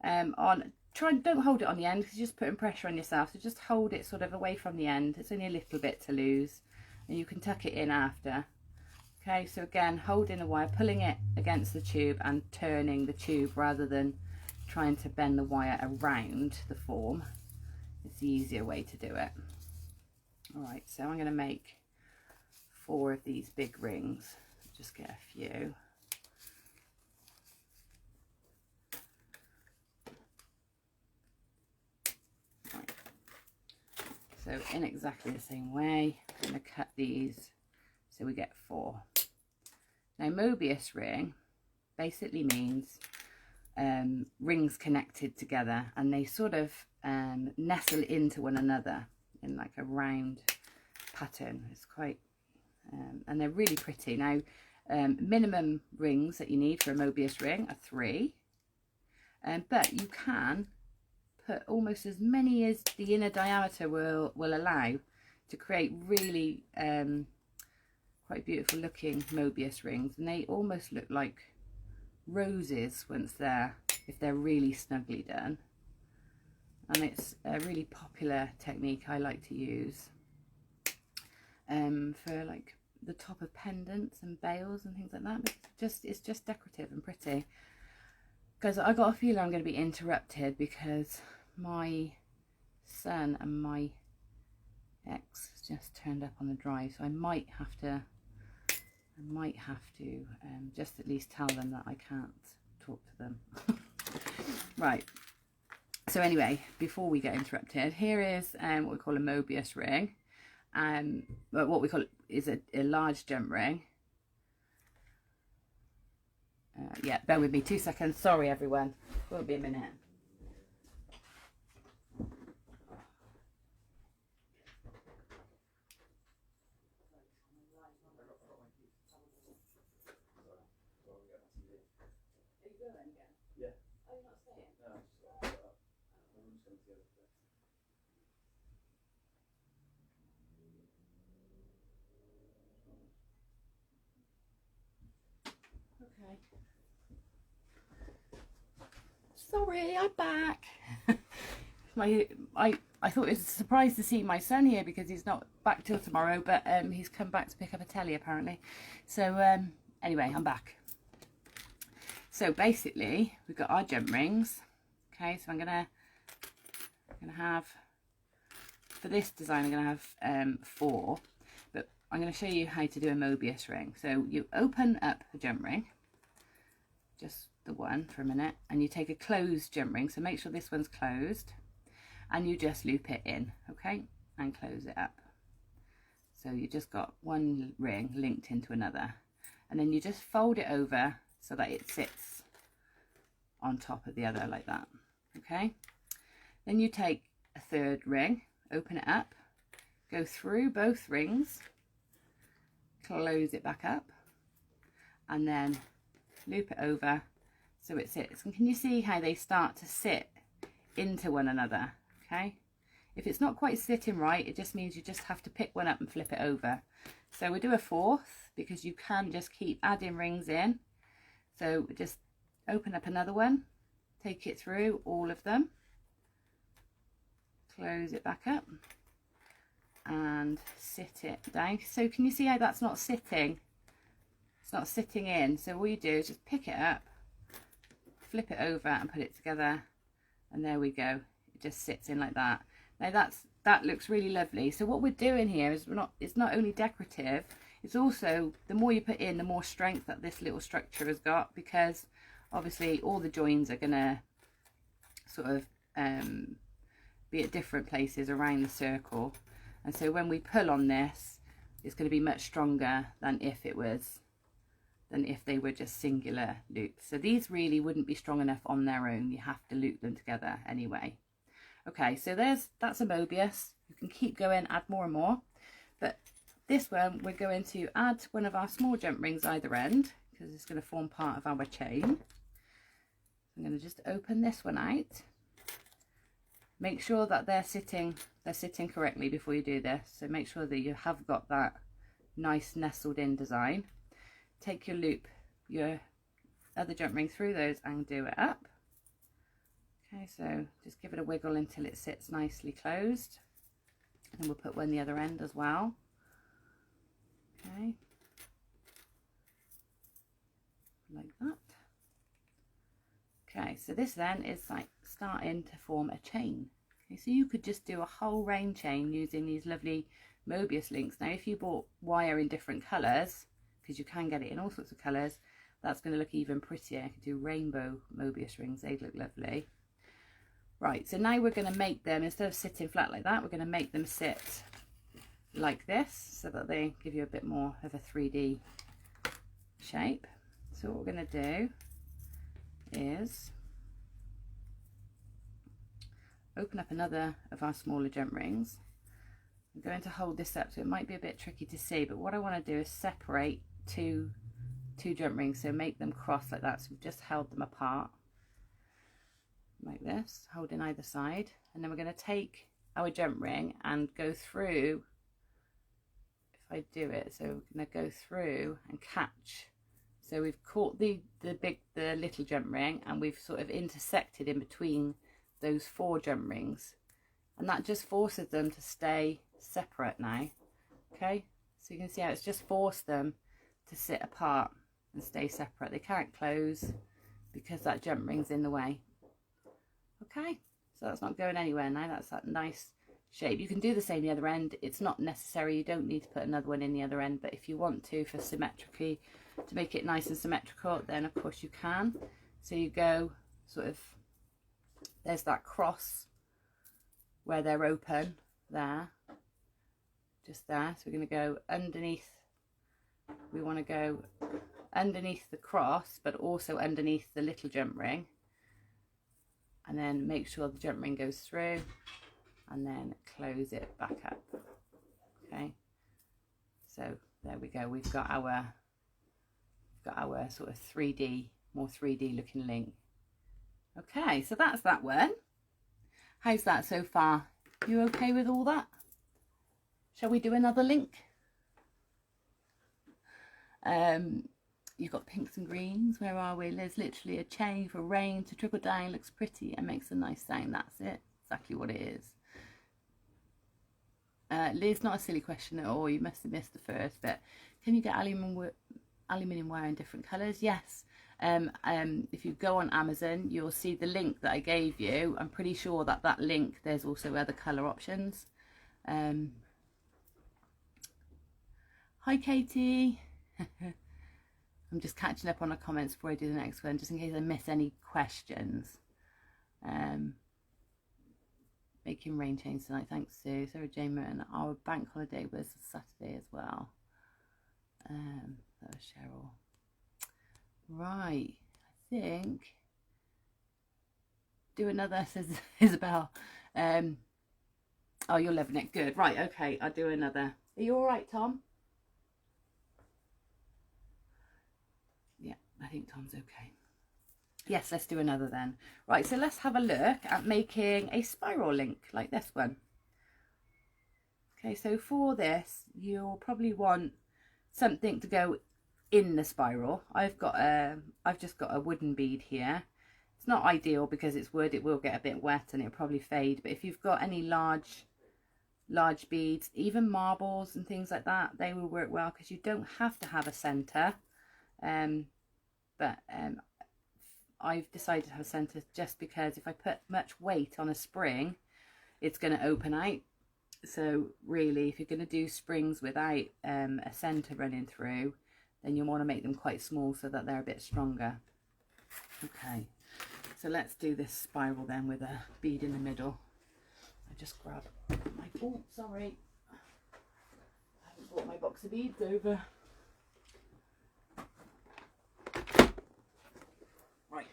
[SPEAKER 1] on. Don't hold it on the end because you're just putting pressure on yourself. So just hold it sort of away from the end. It's only a little bit to lose, and you can tuck it in after. Okay, so again, holding the wire, pulling it against the tube and turning the tube rather than trying to bend the wire around the form. It's the easier way to do it. All right, so I'm going to make 4 of these big rings. Just get a few. Right. So in exactly the same way, I'm going to cut these so we get 4. Now Mobius ring basically means rings connected together, and they sort of nestle into one another in like a round pattern. It's quite and they're really pretty. Now minimum rings that you need for a Mobius ring are 3, but you can put almost as many as the inner diameter will allow to create really quite beautiful looking Mobius rings, and they almost look like roses if they're really snugly done. And it's a really popular technique I like to use for like the top of pendants and veils and things like that. It's just decorative and pretty. Guys, I got a feeling I'm going to be interrupted because my son and my ex just turned up on the drive, so I might have to just at least tell them that I can't talk to them. Right, so anyway, before we get interrupted, here is what we call a Mobius ring. What we call it is a large jump ring. Yeah, bear with me 2 seconds. Sorry everyone, won't be a minute. Okay. Sorry, I'm back. I thought it was a surprise to see my son here because he's not back till tomorrow, but he's come back to pick up a telly apparently. So anyway, I'm back. So basically, we've got our jump rings. Okay, so I'm gonna have, for this design, I'm gonna have 4, but I'm gonna show you how to do a Mobius ring. So you open up the jump ring, just the one for a minute, and you take a closed jump ring, so make sure this one's closed, and you just loop it in, okay, and close it up. So you just got one ring linked into another, and then you just fold it over so that it sits on top of the other like that. Okay, then you take a 3rd ring, open it up, go through both rings, close it back up, and then loop it over so it sits. And can you see how they start to sit into one another? Okay, if it's not quite sitting right, it just means you just have to pick one up and flip it over. So we'll do a 4th because you can just keep adding rings in. So just open up another one, take it through all of them, close it back up and sit it down. So can you see how that's not sitting? It's not sitting in. So all you do is just pick it up, flip it over and put it together, and there we go. It just sits in like that. Now that looks really lovely. So what we're doing here is it's not only decorative, it's also, the more you put in, the more strength that this little structure has got, because obviously all the joins are going to sort of be at different places around the circle, and so when we pull on this, it's going to be much stronger than if they were just singular loops. So these really wouldn't be strong enough on their own. You have to loop them together anyway. Okay, so that's a Mobius. You can keep going, add more and more, but this one we're going to add one of our small jump rings either end, because it's going to form part of our chain. I'm going to just open this one out. Make sure that they're sitting correctly before you do this. So make sure that you have got that nice nestled in design. Take your loop, your other jump ring through those and do it up. Okay, so just give it a wiggle until it sits nicely closed. And we'll put one the other end as well. Okay, like that. Okay, so this then is like starting to form a chain. Okay, so you could just do a whole rain chain using these lovely Mobius links. Now if you bought wire in different colours, because you can get it in all sorts of colours, that's going to look even prettier. You could do rainbow Mobius rings, they look lovely. Right, so now we're going to make them, instead of sitting flat like that, we're going to make them sit like this so that they give you a bit more of a 3D shape. So what we're going to do is open up another of our smaller jump rings. I'm going to hold this up, so it might be a bit tricky to see, but what I want to do is separate two jump rings, so make them cross like that. So we've just held them apart like this, holding either side, and then we're going to take our jump ring and go through, if I do it, so we're going to go through and catch. So we've caught the little jump ring, and we've sort of intersected in between those 4 jump rings, and that just forces them to stay separate now. Okay, so you can see how it's just forced them to sit apart and stay separate. They can't close because that jump ring's in the way. Okay, so that's not going anywhere now. That's that nice shape. You can do the same the other end. It's not necessary, you don't need to put another one in the other end, but if you want to, for symmetrically, to make it nice and symmetrical, then of course you can. So you go sort of, there's that cross where they're open there, just there. So we're going to go underneath, we want to go underneath the cross but also underneath the little jump ring, and then make sure the jump ring goes through and then close it back up. Okay, so there we go, we've got our sort of 3D, more 3D looking link. Okay, so that's that one. How's that so far? You okay with all that? Shall we do another link? You've got pinks and greens. Where are we? There's literally a chain for rain to trickle down. Looks pretty and makes a nice sound. That's it. Exactly what it is. Liz, not a silly question at all. You must have missed the first bit. Can you get aluminium wire in different colours? Yes. If you go on Amazon, you'll see the link that I gave you. I'm pretty sure that link, there's also other colour options. Hi Katie. I'm just catching up on the comments before I do the next one, just in case I miss any questions. Making rain chains tonight, thanks Sue. Sarah Jane Merton. Our bank holiday was Saturday as well. That was Cheryl. Right, I think do another, says Isabel. Oh, you're loving it, good. Right, okay, I'll do another. Are you all right, Tom? Yeah, I think Tom's okay. Yes, let's do another then. Right, so let's have a look at making a spiral link like this one. Okay, so for this, you'll probably want something to go in the spiral. I've just got a wooden bead here. It's not ideal because it's wood, it will get a bit wet and it'll probably fade, but if you've got any large beads, even marbles and things like that, they will work well because you don't have to have a center. I've decided to have a center just because if I put much weight on a spring, it's going to open out. So really, if you're going to do springs without a center running through, then you want to make them quite small so that they're a bit stronger. Okay, so let's do this spiral then with a bead in the middle. I just grab my, oh sorry, I haven't brought my box of beads over. Right,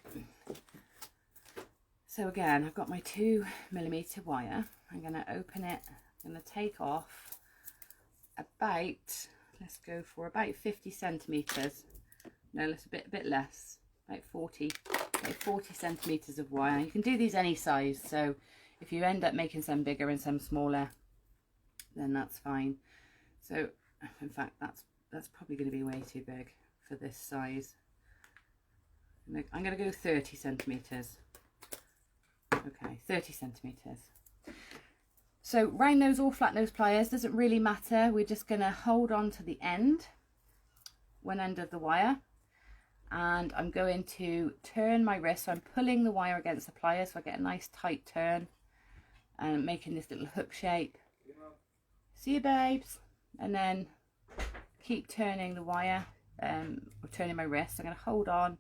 [SPEAKER 1] so again, I've got my 2mm wire. I'm going to open it, I'm going to take off about, let's go for about 50 centimetres. no, it's a bit less, about 40 centimeters of wire. You can do these any size, so if you end up making some bigger and some smaller, then that's fine. So in fact, that's probably going to be way too big for this size. I'm going to go 30 centimeters. Okay, 30 centimeters. So round nose or flat nose pliers, doesn't really matter. We're just going to hold on to the end, one end of the wire, and I'm going to turn my wrist. So I'm pulling the wire against the pliers so I get a nice tight turn and making this little hook shape. See you, babes. And then keep turning the wire, or turning my wrist. I'm going to hold on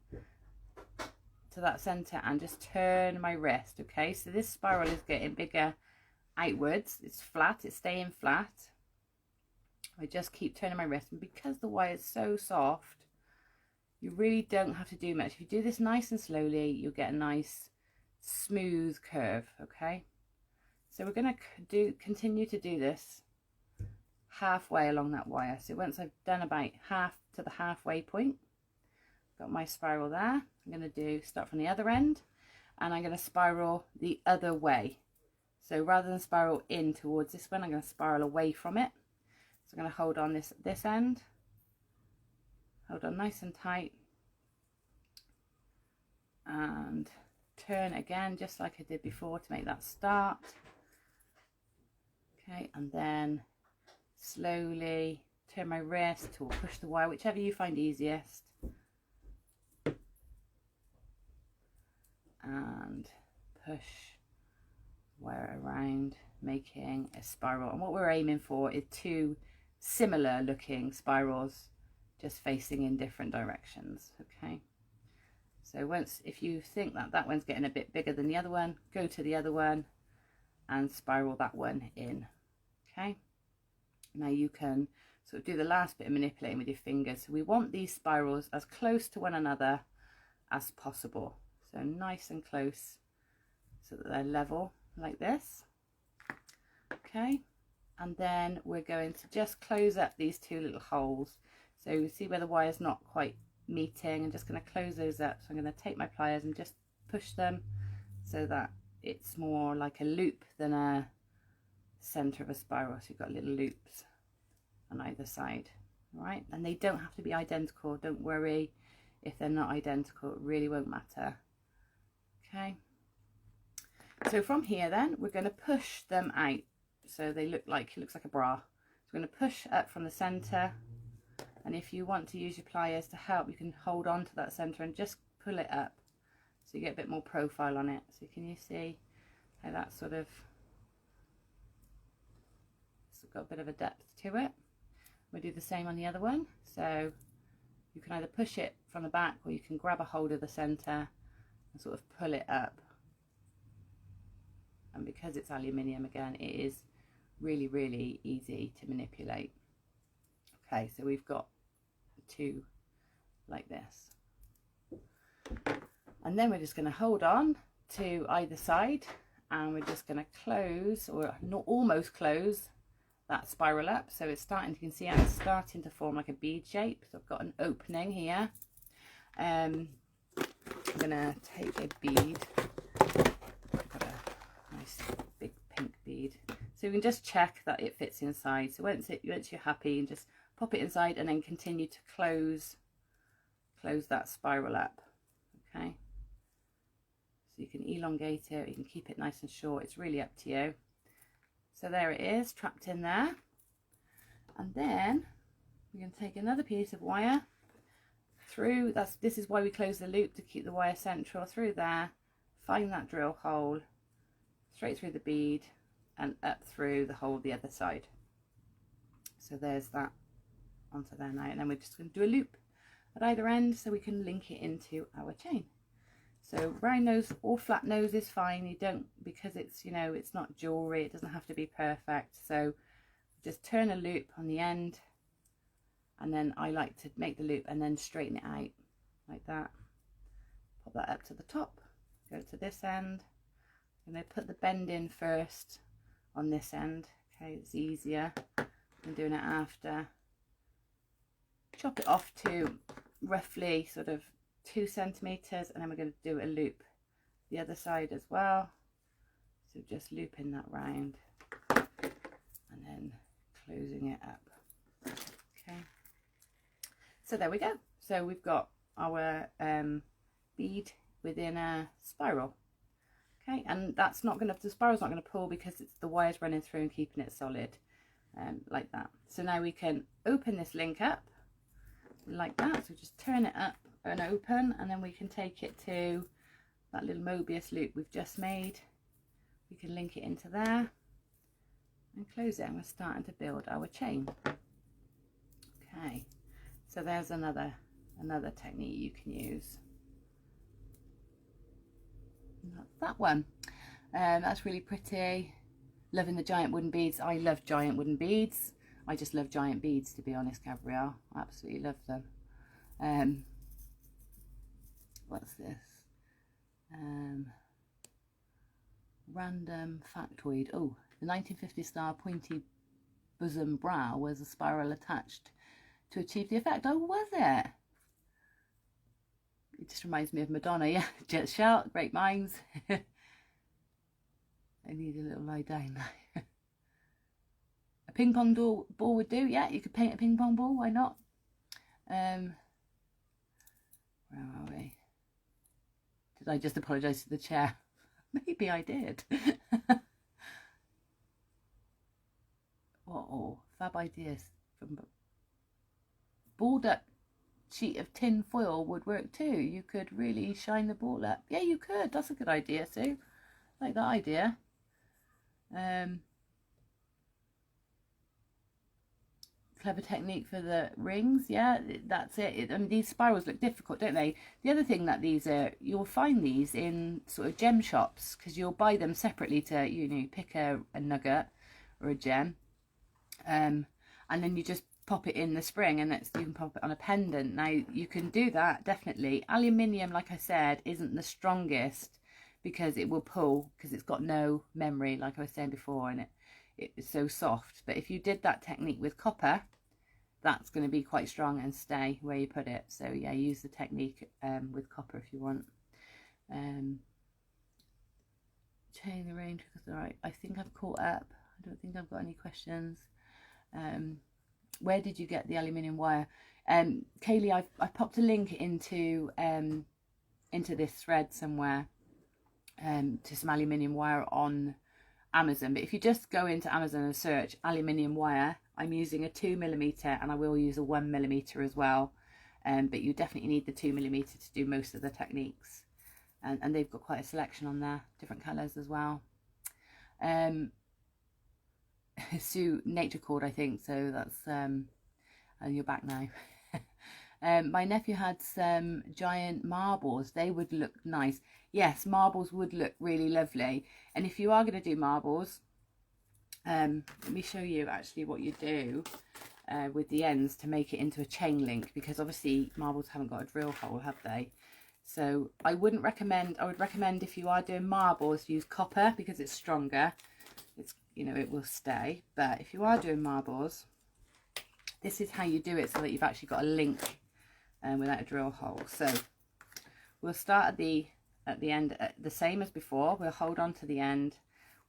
[SPEAKER 1] to that center and just turn my wrist. Okay, so this spiral is getting bigger outwards. It's flat, it's staying flat. I just keep turning my wrist, and because the wire is so soft, you really don't have to do much. If you do this nice and slowly, you'll get a nice smooth curve. Okay, so we're going to continue to do this halfway along that wire. So once I've done about half to the halfway point, got my spiral there, I'm going to start from the other end, and I'm going to spiral the other way. So rather than spiral in towards this one, I'm going to spiral away from it. So I'm going to hold on this end, hold on nice and tight, and turn again just like I did before to make that start. Okay, and then slowly turn my wrist or push the wire, whichever you find easiest, and push wire around, making a spiral. And what we're aiming for is two similar looking spirals, just facing in different directions. Okay, so if you think that one's getting a bit bigger than the other one, go to the other one and spiral that one in. Okay, now you can sort of do the last bit of manipulating with your fingers. So we want these spirals as close to one another as possible, so nice and close so that they're level like this. Okay, and then we're going to just close up these two little holes. So you see where the wire's not quite meeting, I'm just going to close those up. So I'm going to take my pliers and just push them so that it's more like a loop than a center of a spiral. So you've got little loops on either side. All right, and they don't have to be identical. Don't worry if they're not identical, it really won't matter. Okay, so from here then we're going to push them out so they it looks like a bra. So we're going to push up from the center, and if you want to use your pliers to help, you can hold on to that center and just pull it up so you get a bit more profile on it. So can you see how that sort of got a bit of a depth to it? We'll do the same on the other one. So you can either push it from the back, or you can grab a hold of the center and sort of pull it up. And because it's aluminium, again, it is really, really easy to manipulate. Okay, so we've got two like this. And then we're just going to hold on to either side, and we're just going to close, or not almost close, that spiral up. So it's starting, you can see how it's starting to form like a bead shape. So I've got an opening here. I'm going to take a bead. I've got a nice big pink bead. So you can just check that it fits inside. So once you're happy, you just pop it inside and then continue to close that spiral up. Okay, so you can elongate it, you can keep it nice and short, it's really up to you. So there it is, trapped in there. And then we're going to take another piece of wire through, this is why we close the loop, to keep the wire central, through there, find that drill hole, straight through the bead and up through the hole the other side. So there's that onto there now, and then we're just going to do a loop at either end so we can link it into our chain. So round nose or flat nose is fine. You don't, because it's, you know, it's not jewelry, it doesn't have to be perfect. So just turn a loop on the end, and then I like to make the loop and then straighten it out like that. Pop that up to the top, go to this end, and then put the bend in first on this end. Okay, it's easier than doing it after. Chop it off to roughly sort of 2 centimeters, and then we're going to do a loop the other side as well. So just looping that round and then closing it up. Okay, so there we go. So we've got our bead within a spiral. Okay, and that's not going to, the spiral's not going to pull because it's the wires running through and keeping it solid, like that. So now we can open this link up like that. So just turn it up and open, and then we can take it to that little Mobius loop we've just made. We can link it into there and close it, and we're starting to build our chain. Okay, so there's another technique you can use. And that's that one. That's really pretty. Loving the giant wooden beads. I love giant wooden beads. I just love giant beads, to be honest, Gabrielle. I absolutely love them. What's this? Random factoid. Oh, the 1950 style pointy bosom bra was a spiral attached to achieve the effect. Oh, was it? It just reminds me of Madonna. Yeah, Jet Shout, great minds. I need a little lie down now. A ping pong ball would do. Yeah, you could paint a ping pong ball. Why not? Where are we? Did I just apologise to the chair? Maybe I did. Oh, fab ideas. From balled up sheet of tin foil would work too. You could really shine the ball up. Yeah, you could. That's a good idea, Sue. Like that idea. Clever technique for the rings. Yeah, that's it. I mean, these spirals look difficult, don't they? The other thing that these are, you'll find these in sort of gem shops, because you'll buy them separately to, you know, pick a nugget or a gem, and then you just pop it in the spring, and you can pop it on a pendant. Now you can do that, definitely. Aluminium, like I said, isn't the strongest because it will pull, because it's got no memory, like I was saying before, and it's so soft. But if you did that technique with copper, that's going to be quite strong and stay where you put it. So yeah, use the technique with copper if you want. Chain the range, because all right, I think I've caught up. I don't think I've got any questions. Where did you get the aluminium wire? Kaylee, I popped a link into this thread somewhere to some aluminium wire on Amazon. But if you just go into Amazon and search aluminium wire, I'm using a 2mm, and I will use a 1mm as well. But you definitely need the 2mm to do most of the techniques. And they've got quite a selection on there, different colours as well. Sue, nature cord, I think, so that's and you're back now. My nephew had some giant marbles. They would look nice. Yes, marbles would look really lovely. And if you are going to do marbles, let me show you actually what you do with the ends to make it into a chain link, because obviously marbles haven't got a drill hole, have they? So I wouldn't recommend, I would recommend if you are doing marbles, use copper because it's stronger. It's, you know, it will stay. But if you are doing marbles, this is how you do it so that you've actually got a link without a drill hole. So we'll start at the end the same as before. We'll hold on to the end,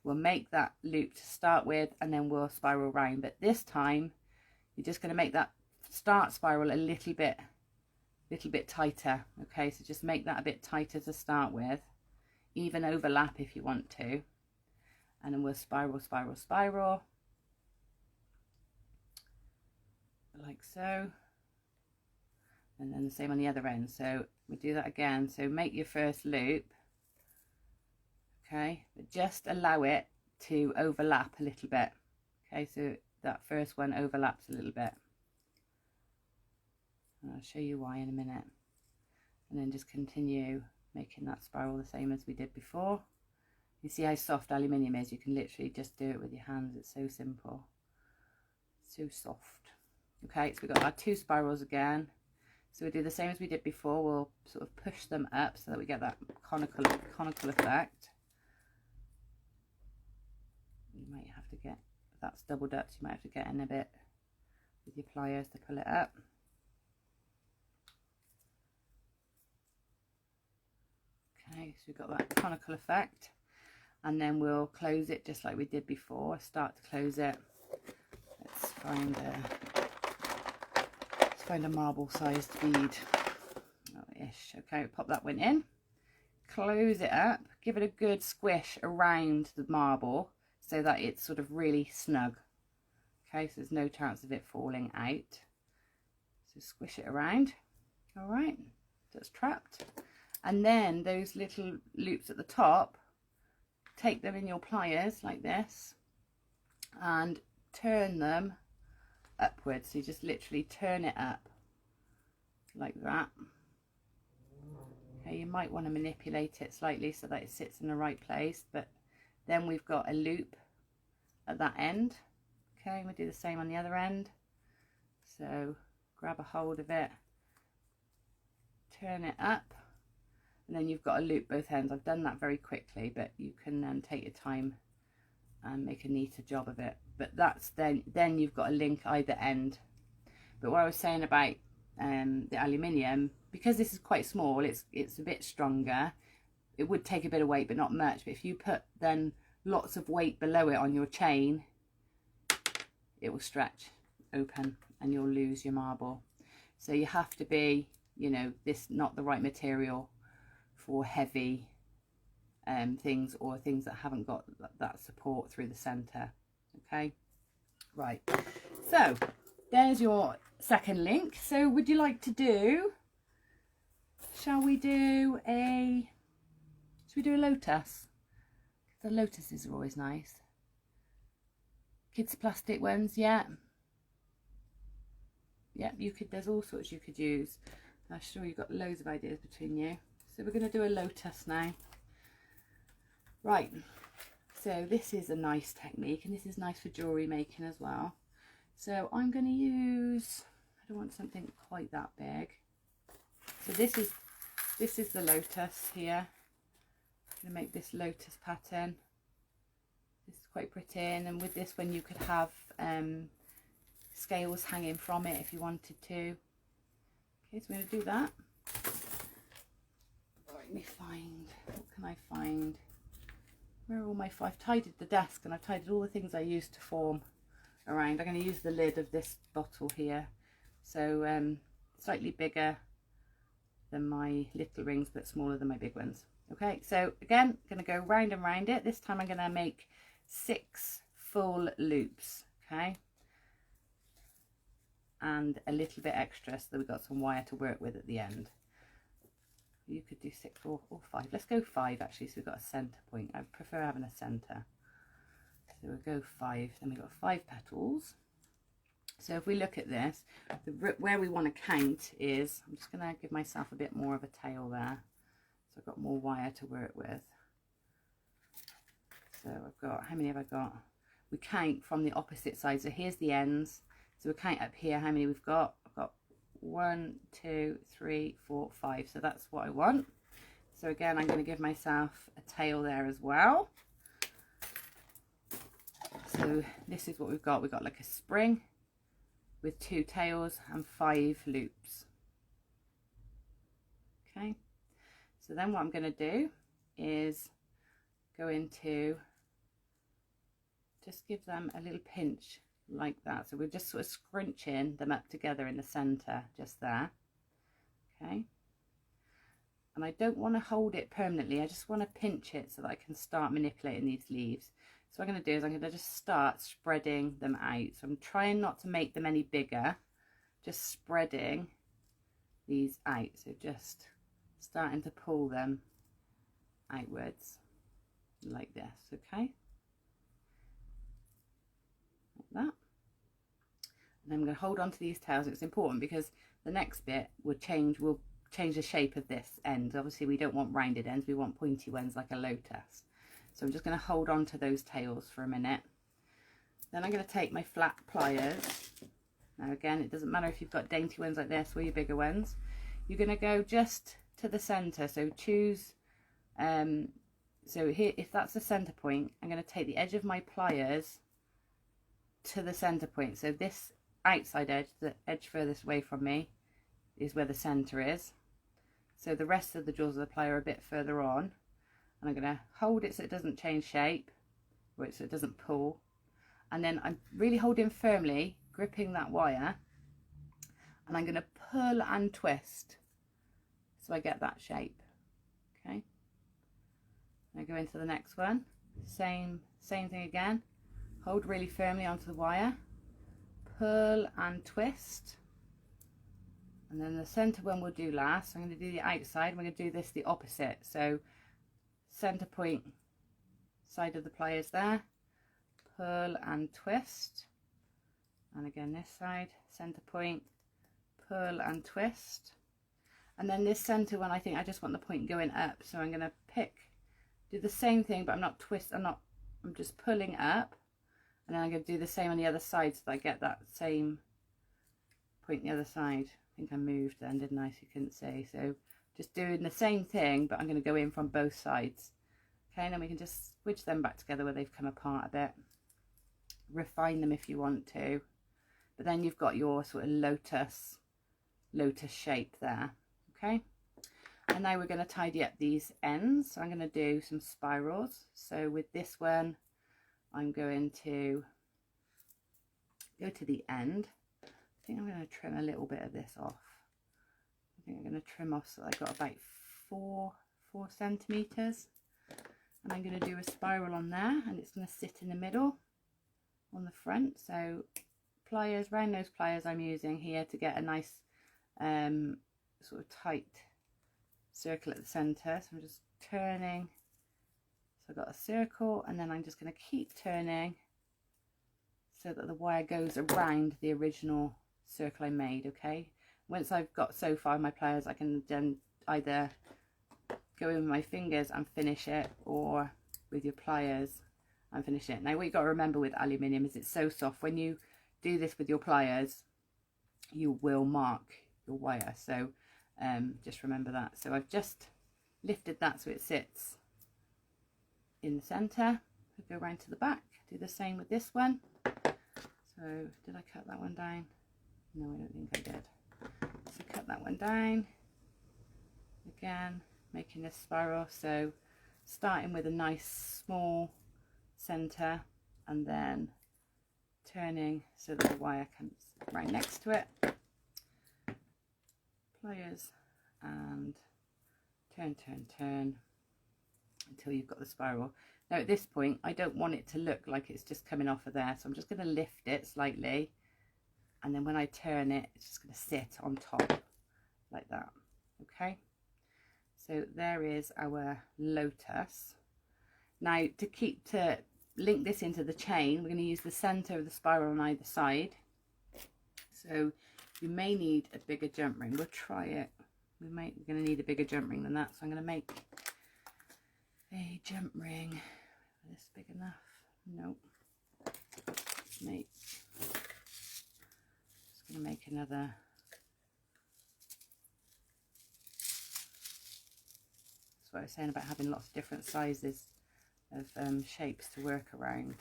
[SPEAKER 1] we'll make that loop to start with, and then we'll spiral round. But this time you're just going to make that start spiral a little bit tighter. Okay, so just make that a bit tighter to start with, even overlap if you want to, and then we'll spiral like so, and then the same on the other end. So we do that again. So make your first loop, okay, but just allow it to overlap a little bit. Okay, so that first one overlaps a little bit, and I'll show you why in a minute. And then just continue making that spiral the same as we did before. You see how soft aluminium is? You can literally just do it with your hands. It's so simple, so soft. Okay, so we've got our 2 spirals again. So we'll do the same as we did before. We'll sort of push them up so that we get that conical effect. You might have to get, if that's doubled up, so you might have to get in a bit with your pliers to pull it up. Okay, so we've got that conical effect, and then we'll close it just like we did before. Start to close it. Let's find a marble sized bead. Oh, ish. Okay, pop that one in. Close it up. Give it a good squish around the marble so that it's sort of really snug. Okay, so there's no chance of it falling out. So squish it around. All right, so it's trapped. And then those little loops at the top, take them in your pliers like this and turn them upwards. So you just literally turn it up like that. Okay, you might want to manipulate it slightly so that it sits in the right place, but then we've got a loop at that end. Okay, we'll do the same on the other end. So grab a hold of it, turn it up, and then you've got a loop both ends. I've done that very quickly, but you can take your time and make a neater job of it. But that's then you've got a link either end. But what I was saying about the aluminium, because this is quite small, it's a bit stronger. It would take a bit of weight, but not much. But if you put then lots of weight below it on your chain, it will stretch open and you'll lose your marble. So you have to be, you know, this not the right material for heavy things, or things that haven't got that support through the center. Okay, right, so there's your second link. So would you like to do, shall we do a lotus? The lotuses are always nice. Kids plastic ones, yeah, you could, there's all sorts you could use. I'm sure you've got loads of ideas between you. So we're going to do a lotus now. Right, so this is a nice technique, and this is nice for jewellery making as well. So I'm going to use, I don't want something quite that big. So this is the lotus here. I'm going to make this lotus pattern. This is quite pretty, and then with this one you could have scales hanging from it if you wanted to. Okay, so I'm going to do that. Let me find, what can I find? Where are all my, I've tidied the desk and I've tidied all the things I used to form around. I'm going to use the lid of this bottle here. So slightly bigger than my little rings, but smaller than my big ones. Okay, so again, going to go round and round it. This time I'm going to make 6 full loops, okay? And a little bit extra so that we've got some wire to work with at the end. You could do 6 or 5. Let's go 5 actually, so we've got a centre point. I prefer having a centre. So we'll go 5, then we've got 5 petals. So if we look at this, where we want to count is, I'm just going to give myself a bit more of a tail there. So I've got more wire to work with. So I've got, how many have I got? We count from the opposite side. So here's the ends. So we'll count up here how many we've got. I've got 1, 2, 3, 4, 5. So that's what I want. So again, I'm going to give myself a tail there as well. So this is what we've got. We've got like a spring with 2 tails and 5 loops. Okay. So then what I'm going to do is go into, just give them a little pinch like that. So we're just sort of scrunching them up together in the center, just there. Okay. And I don't want to hold it permanently. I just want to pinch it so that I can start manipulating these leaves. So what I'm going to do is I'm going to just start spreading them out. So I'm trying not to make them any bigger, just spreading these out. So just starting to pull them outwards like this, okay? Like that. And I'm going to hold on to these tails. It's important because the next bit will change the shape of this end. Obviously we don't want rounded ends, we want pointy ones like a lotus. So I'm just going to hold on to those tails for a minute. Then I'm going to take my flat pliers. Now again, it doesn't matter if you've got dainty ones like this or your bigger ones. You're going to go just to the center. So choose, so here, if that's the center point, I'm going to take the edge of my pliers to the center point. So this outside edge, the edge furthest away from me, is where the center is. So the rest of the jaws of the plier are a bit further on. And I'm going to hold it so it doesn't change shape, or so it doesn't pull. And then I'm really holding firmly, gripping that wire, and I'm going to pull and twist so I get that shape. Okay. I go into the next one. Same thing again. Hold really firmly onto the wire, pull and twist. And then the center one we'll do last. I'm going to do the outside. We're going to do this the opposite. So center point side of the pliers there, pull and twist. And again this side, center point, pull and twist. And then this center one, I think I just want the point going up. So I'm going to do the same thing, but I'm just pulling up. And then I'm going to do the same on the other side so that I get that same point the other side. I think I moved then, didn't I? So you couldn't see. So just doing the same thing, but I'm going to go in from both sides. Okay, and then we can just switch them back together where they've come apart a bit. Refine them if you want to. But then you've got your sort of lotus shape there. Okay. And now we're going to tidy up these ends. So I'm going to do some spirals. So with this one, I'm going to go to the end. I think I'm going to trim a little bit of this off. I think I'm going to trim off so I've got about 4 centimeters. And I'm going to do a spiral on there, and it's going to sit in the middle on the front. So pliers, round nose pliers I'm using here to get a nice sort of tight circle at the center. So I'm just turning. So I've got a circle, and then I'm just going to keep turning so that the wire goes around the original circle I made. Okay, once I've got so far my pliers, I can then either go in with my fingers and finish it, or with your pliers and finish it. Now what you've got to remember with aluminium is it's so soft. When you do this with your pliers, you will mark your wire. So just remember that. So I've just lifted that so it sits in the center. Go around to the back, do the same with this one. So did I cut that one down? No, I don't think I did. So cut that one down again, making this spiral. So starting with a nice small center and then turning so that the wire comes right next to it. Pliers and turn until you've got the spiral. Now at this point I don't want it to look like it's just coming off of there, so I'm just going to lift it slightly, and then when I turn it, it's just going to sit on top like that. Okay, so there is our lotus. Now to link this into the chain, we're going to use the center of the spiral on either side. So you may need a bigger jump ring. We'll try it. We're going to need a bigger jump ring than that, so I'm going to make a jump ring. Is this big enough? Nope. Just going to make another. That's what I was saying about having lots of different sizes of shapes to work around.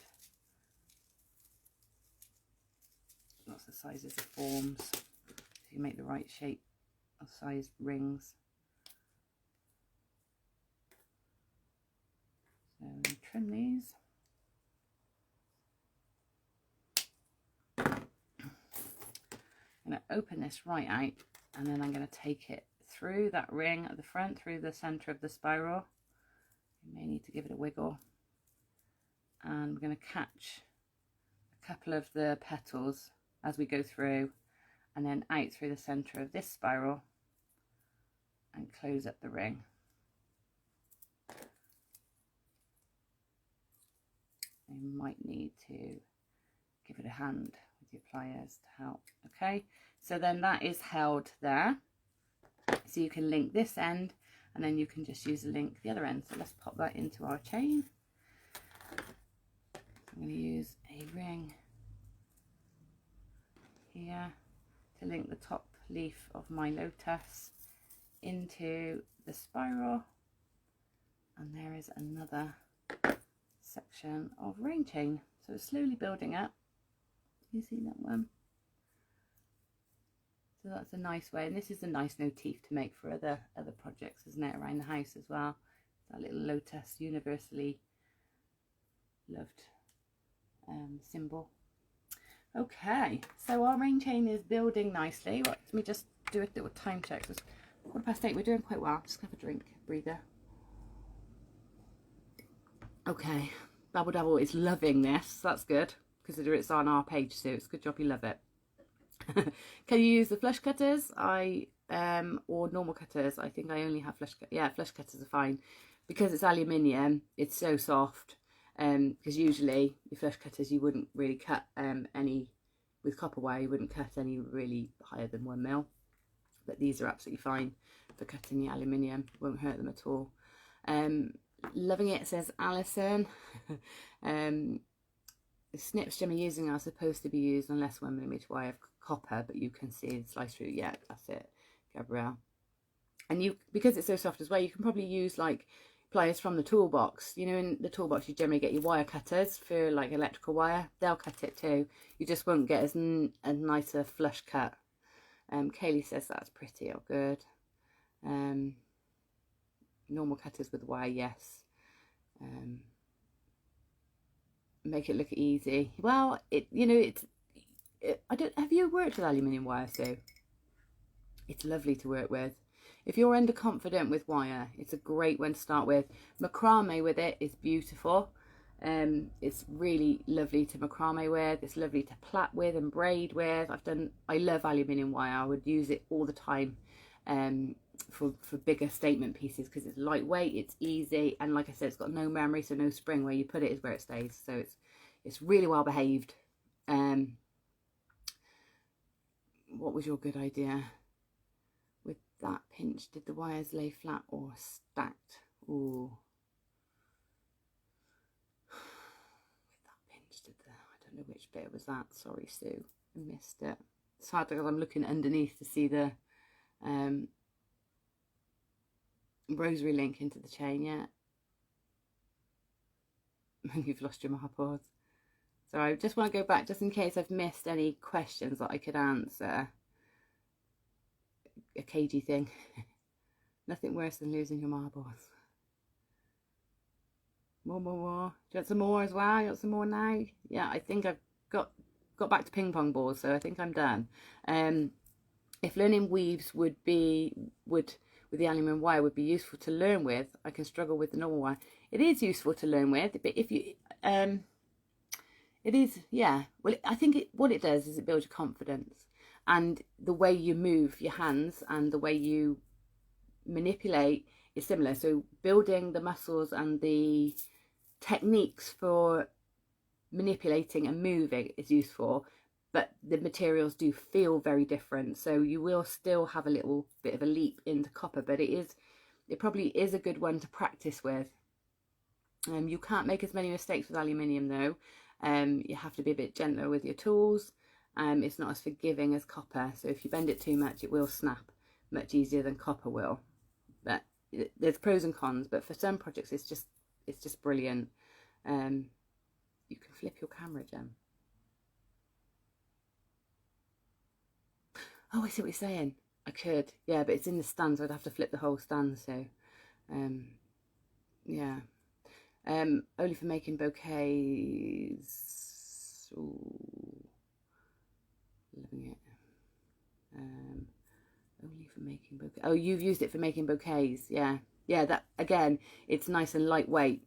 [SPEAKER 1] Lots of sizes of forms, so you make the right shape or size rings. So I'm going to trim these. I'm going to open this right out, and then I'm going to take it through that ring at the front, through the center of the spiral. You may need to give it a wiggle, and we're going to catch a couple of the petals as we go through, and then out through the center of this spiral and close up the ring. You might need to give it a hand with your pliers to help. Okay, so then that is held there, so you can link this end, and then you can just use a link the other end. So let's pop that into our chain. I'm going to use a ring here to link the top leaf of my lotus into the spiral, and there is another section of rain chain. So it's slowly building up. You see that one? So that's a nice way, and this is a nice motif to make for other projects, isn't it, around the house as well. That little lotus, universally loved symbol. Okay, so our rain chain is building nicely. Let me just do a little time check. It's 8:15. We're doing quite well. Just have a drink, breather. Okay, Dabble is loving this. That's good. Consider it's on our page, so it's a good job you love it. Can you use the flush cutters? Or normal cutters? I think I only have flush cutters. Yeah, flush cutters are fine. Because it's aluminium, it's so soft. Because usually your flush cutters, you wouldn't really cut any, with copper wire, you wouldn't cut any really higher than 1 mil. But these are absolutely fine for cutting the aluminium. Won't hurt them at all. Loving it, says Alison. The snips Jim are using are supposed to be used on less 1mm wire of copper, but you can see the slice through. Yeah, that's it, Gabrielle. And you, because it's so soft as well, you can probably use like pliers from the toolbox. You know, in the toolbox you generally get your wire cutters for like electrical wire. They'll cut it too. You just won't get as a nicer flush cut. Kaylee says that's pretty or good. Normal cutters with wire, yes. Make it look easy. Well, I don't. Have you worked with aluminium wire, Sue? It's lovely to work with. If you're underconfident with wire, it's a great one to start with. Macrame with it is beautiful. It's really lovely to macrame with. It's lovely to plait with and braid with. I love aluminium wire. I would use it all the time for bigger statement pieces because it's lightweight, it's easy, and like I said, it's got no memory, so no spring. Where you put it is where it stays. So it's really well behaved. What was your good idea? With that pinch, did the wires lay flat or stacked? Ooh. With that pinch, I don't know which bit was that. Sorry, Sue, I missed it. It's hard because I'm looking underneath to see the rosary link into the chain yet. You've lost your marbles. So I just want to go back just in case I've missed any questions that I could answer. A cagey thing. Nothing worse than losing your marbles. More. Do you want some more as well? You want some more now? Yeah, I think I've got back to ping pong balls, so I think I'm done. If learning weaves with the aluminium wire would be useful to learn with, I can struggle with the normal wire. It is useful to learn with, but if you it is, yeah. Well, I think what it does is it builds your confidence, and the way you move your hands and the way you manipulate is similar. So building the muscles and the techniques for manipulating and moving is useful, but the materials do feel very different. So you will still have a little bit of a leap into copper, but it probably is a good one to practice with. You can't make as many mistakes with aluminium though. You have to be a bit gentler with your tools. It's not as forgiving as copper, so if you bend it too much it will snap much easier than copper will. But there's pros and cons, but for some projects it's just brilliant. You can flip your camera, Jem. Oh, I see what you're saying. I could, yeah, but it's in the stand, so I'd have to flip the whole stand. So yeah. Only for making bouquets. Ooh, loving it. Only for making bouquets. Oh, you've used it for making bouquets. Yeah, that again, it's nice and lightweight.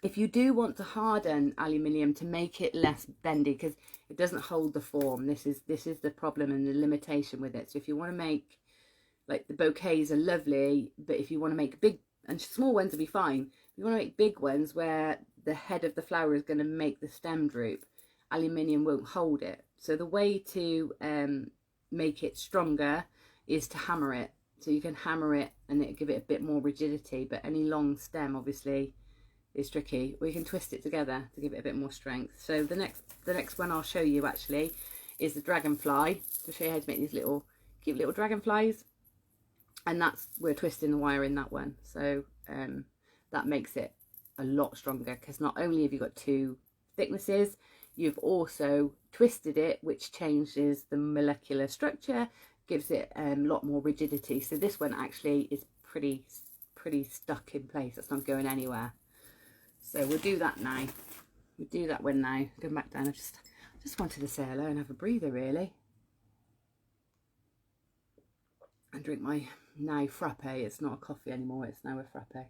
[SPEAKER 1] If you do want to harden aluminium to make it less bendy, because it doesn't hold the form, this is the problem and the limitation with it. So if you want to make, like, the bouquets are lovely, but if you want to make big, and small ones will be fine. If you want to make big ones where the head of the flower is going to make the stem droop, aluminium won't hold it. So the way to make it stronger is to hammer it. So you can hammer it and it'll give it a bit more rigidity, but any long stem obviously is tricky. Or you can twist it together to give it a bit more strength. So the next one I'll show you actually is the dragonfly, to show you how to make these little cute little dragonflies. And we're twisting the wire in that one. So that makes it a lot stronger, because not only have you got two thicknesses, you've also twisted it, which changes the molecular structure, gives it a lot more rigidity. So this one actually is pretty stuck in place. It's not going anywhere. So we'll do that now. We'll do that one now. Go back down. I just wanted to say hello and have a breather, really. And drink my now frappe. It's not a coffee anymore. It's now a frappe.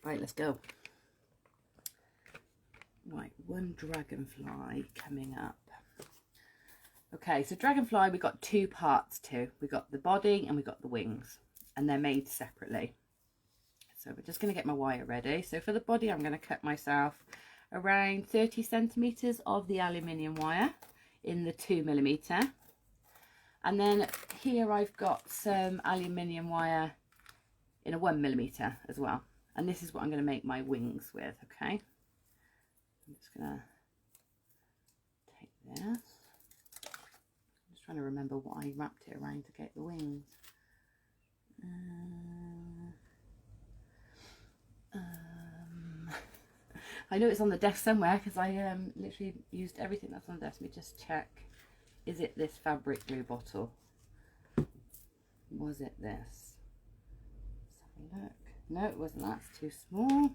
[SPEAKER 1] Right, let's go. Right, one dragonfly coming up. Okay, so dragonfly, we've got two parts to. We've got the body and we've got the wings, and they're made separately. So we're just going to get my wire ready. So for the body, I'm going to cut myself around 30 centimetres of the aluminium wire in the 2mm. And then here I've got some aluminium wire in a 1mm as well. And this is what I'm going to make my wings with, okay? I'm just going to take this. I'm just trying to remember what I wrapped it around to get the wings. I know it's on the desk somewhere because I literally used everything that's on the desk. Let me just check. Is it this fabric glue bottle? Was it this? Let's have a look. No, it wasn't. That's too small.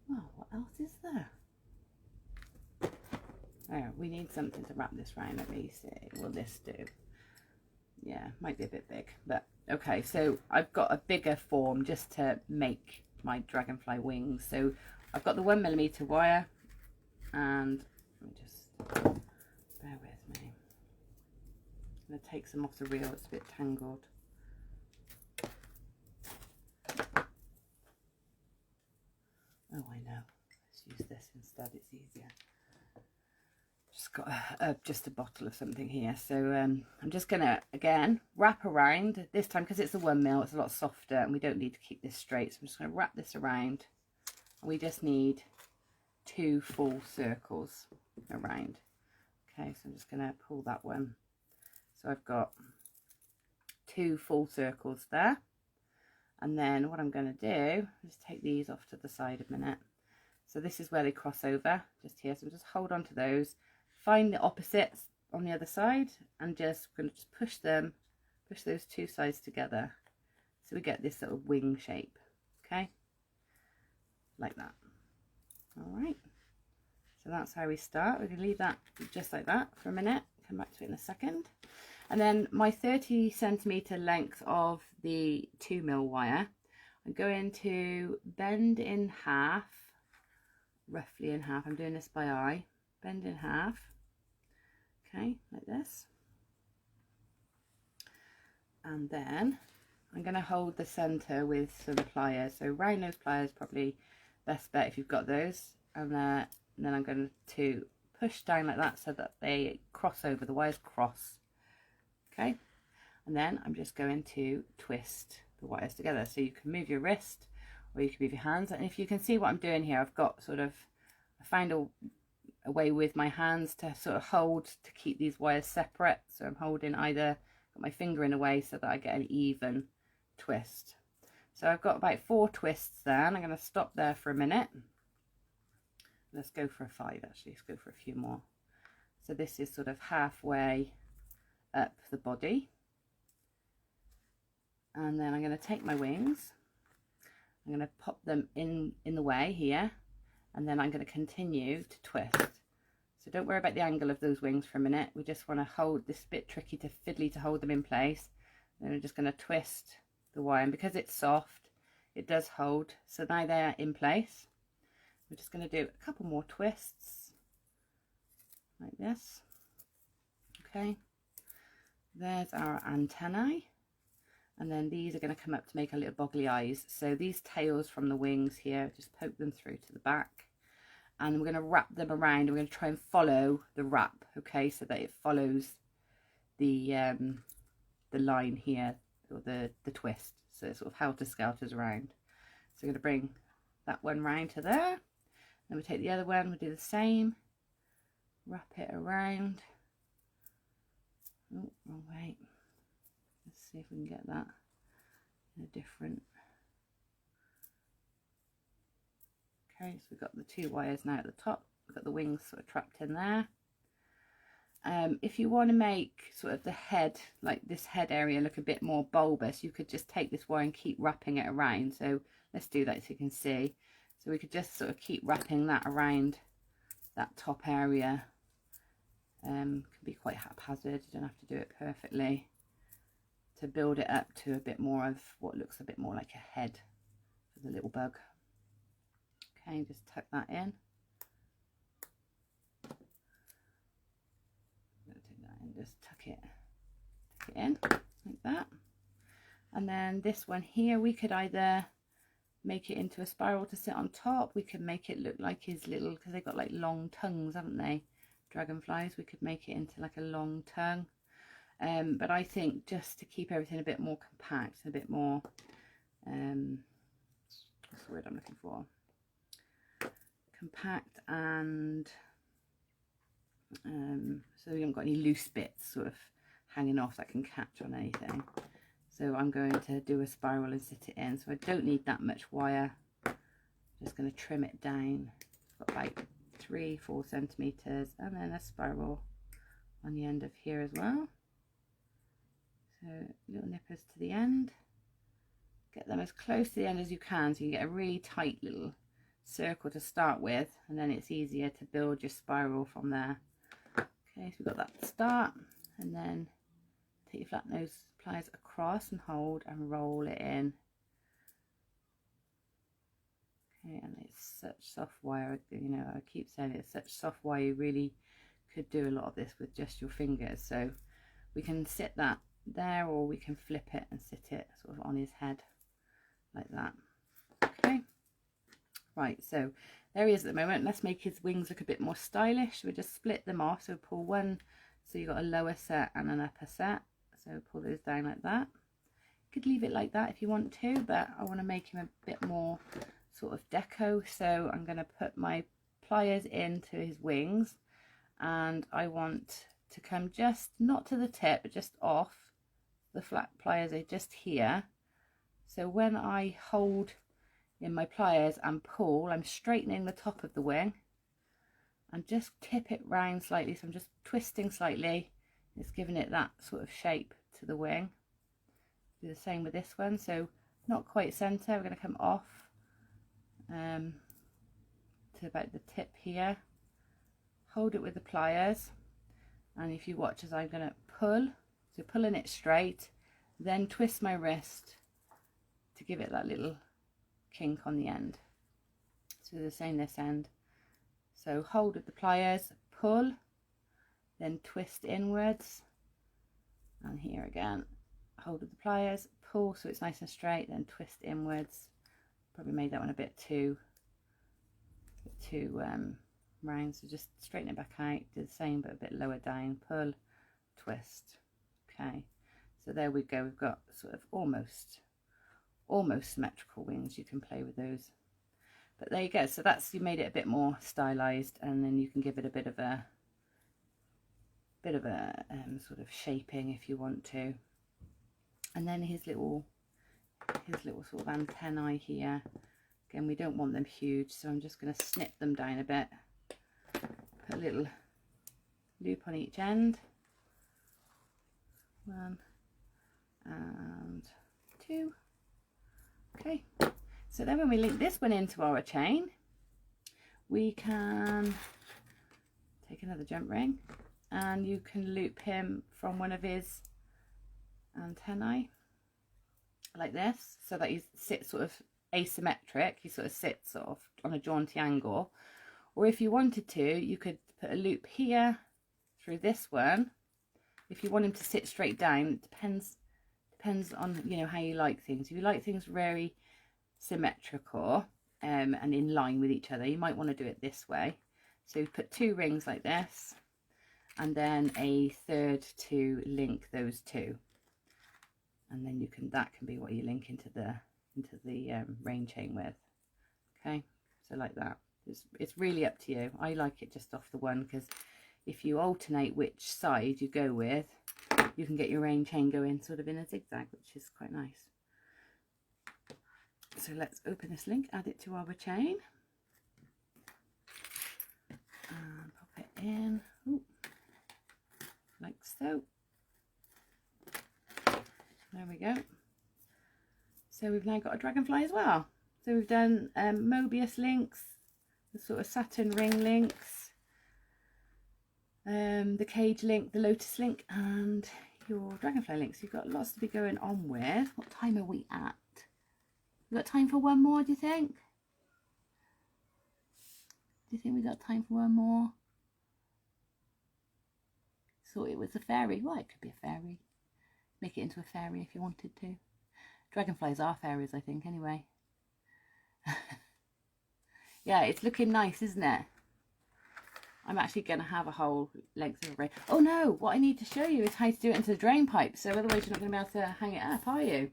[SPEAKER 1] Well, what else is there? Oh, we need something to wrap this round. Let me see. Will this do? Yeah, might be a bit big, but okay. So I've got a bigger form just to make my dragonfly wings. So I've got the 1mm wire, and let me just bear with me. I'm going to take some off the reel. It's a bit tangled. Oh, I know. Let's use this instead. It's easier. Just got just a bottle of something here. So I'm just going to, again, wrap around. This time, because it's a 1mm, it's a lot softer, and we don't need to keep this straight. So I'm just going to wrap this around. And we just need 2 full circles around. Okay, so I'm just going to pull that one. So I've got 2 full circles there. And then what I'm going to do is take these off to the side a minute. So this is where they cross over, just here. So we'll just hold on to those, find the opposites on the other side, and just going to just push those 2 sides together. So we get this little wing shape, okay? Like that. All right. So that's how we start. We're going to leave that just like that for a minute. Come back to it in a second. And then my 30 centimetre length of the 2mm wire, I'm going to bend in half, roughly in half. I'm doing this by eye. Bend in half, okay, like this. And then I'm going to hold the centre with some pliers. So round nose pliers, probably best bet if you've got those. And then I'm going to push down like that so that they cross over, the wires cross. Okay, and then I'm just going to twist the wires together. So you can move your wrist or you can move your hands. And if you can see what I'm doing here, I've got sort of, I found a way with my hands to sort of hold to keep these wires separate. So I'm holding either, got my finger in a way so that I get an even twist. So I've got about 4 twists there, and I'm going to stop there for a minute. Let's go for a 5 actually, let's go for a few more. So this is sort of halfway up the body, and then I'm going to take my wings, I'm going to pop them in the way here, and then I'm going to continue to twist. So don't worry about the angle of those wings for a minute. We just want to hold this, bit tricky to fiddly to hold them in place. Then we're just going to twist the wire, and because it's soft it does hold. So now they're in place. We're just going to do a couple more twists like this. Okay, there's our antennae, and then these are going to come up to make our little boggly eyes. So these tails from the wings here, just poke them through to the back, and we're going to wrap them around. We're going to try and follow the wrap, okay, so that it follows the line here, or the twist, so it sort of helter-skelters around. So we're going to bring that one round to there, then we take the other one, we'll do the same, wrap it around. Oh, wrong way. Let's see if we can get that different. Okay, so we've got the 2 wires now at the top. We've got the wings sort of trapped in there. If you want to make sort of the head, like this head area, look a bit more bulbous, you could just take this wire and keep wrapping it around. So let's do that so you can see. So we could just sort of keep wrapping that around that top area. Can be quite haphazard, you don't have to do it perfectly, to build it up to a bit more of what looks a bit more like a head for the little bug. Okay, just tuck that in. Just tuck it in like that. And then this one here, we could either make it into a spiral to sit on top. We could make it look like his little, because they've got like long tongues, haven't they, dragonflies. We could make it into like a long tongue. But I think just to keep everything a bit more compact, a bit more what's the word I'm looking for, compact, and so we haven't got any loose bits sort of hanging off that can catch on anything. So I'm going to do a spiral and sit it in. So I don't need that much wire. I'm just going to trim it down. Got like 3-4 centimeters, and then a spiral on the end of here as well. So little nippers to the end. Get them as close to the end as you can, so you get a really tight little circle to start with, and then it's easier to build your spiral from there. Okay, so we've got that start, and then take your flat nose pliers across and hold and roll it in. Okay, and it's such soft wire, you know, I keep saying it's such soft wire, you really could do a lot of this with just your fingers. So we can sit that there, or we can flip it and sit it sort of on his head like that. Okay, right, so there he is at the moment. Let's make his wings look a bit more stylish. We'll just split them off. So pull one, so you've got a lower set and an upper set. So pull those down like that. You could leave it like that if you want to, but I want to make him a bit more sort of deco. So I'm going to put my pliers into his wings, and I want to come just, not to the tip, but just off. The flat pliers are just here. So when I hold in my pliers and pull, I'm straightening the top of the wing and just tip it round slightly. So I'm just twisting slightly. It's giving it that sort of shape to the wing. Do the same with this one. So not quite center, we're going to come off to about the tip here. Hold it with the pliers, and if you watch as I'm going to pull, so pulling it straight, then twist my wrist to give it that little kink on the end. So the same this end. So hold with the pliers, pull, then twist inwards, and here again, hold with the pliers, pull so it's nice and straight, then twist inwards. Probably made that one a bit too round, so just straighten it back out, do the same but a bit lower down, pull, twist. Okay, so there we go, we've got sort of almost symmetrical wings. You can play with those, but there you go. So that's, you made it a bit more stylized, and then you can give it a bit of a sort of shaping if you want to. And then his little sort of antennae here, again, we don't want them huge, so I'm just going to snip them down a bit, put a little loop on each end, 1 and 2. Okay, so then when we link this one into our chain, we can take another jump ring, and you can loop him from one of his antennae like this, so that he sits sort of asymmetric, he sort of sits sort of on a jaunty angle. Or if you wanted to, you could put a loop here through this one. If you want him to sit straight down, it depends on, you know, how you like things. If you like things very symmetrical and in line with each other, you might want to do it this way. So you put 2 rings like this, and then a third to link those two, and then you can, that can be what you link into the rain chain with. Okay, so like that. It's really up to you. I like it just off the one, because if you alternate which side you go with, you can get your rain chain going sort of in a zigzag, which is quite nice. So let's open this link, add it to our chain, and pop it in. Ooh, like so. There we go. So we've now got a dragonfly as well. So we've done Mobius links, the sort of Saturn ring links, the cage link, the lotus link, and your dragonfly links. You've got lots to be going on with. What time are we at? We've got time for one more, do you think? Do you think we got time for one more? Thought it was a fairy. Well, it could be a fairy. Make it into a fairy if you wanted to. Dragonflies are fairies, I think, anyway. Yeah, it's looking nice, isn't it? I'm actually going to have a whole length of array. Oh no, what I need to show you is how to do it into the drain pipe. So otherwise you're not going to be able to hang it up, are you?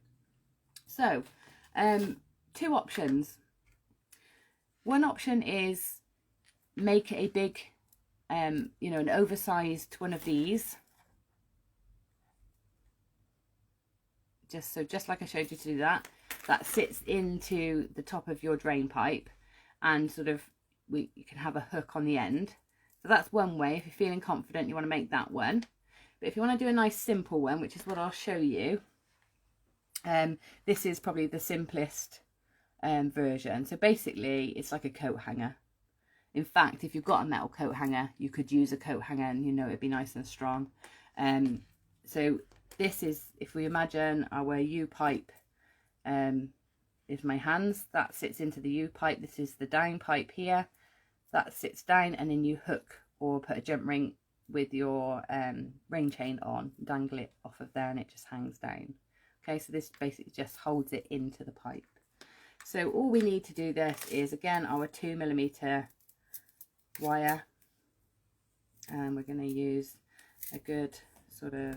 [SPEAKER 1] So, two options. One option is make a big, you know, an oversized one of these. Just like I showed you to do that. That sits into the top of your drain pipe, and sort of you can have a hook on the end. So that's one way. If you're feeling confident, you want to make that one. But if you want to do a nice simple one, which is what I'll show you, this is probably the simplest version. So basically it's like a coat hanger. In fact, if you've got a metal coat hanger, you could use a coat hanger, and you know it'd be nice and strong. So this is, if we imagine our U-pipe is my hands, that sits into the U-pipe. This is the down pipe here, that sits down, and then you hook or put a jump ring with your ring chain on, dangle it off of there, and it just hangs down. Okay, so this basically just holds it into the pipe. So all we need to do this is, again, our 2mm wire, and we're going to use a good sort of,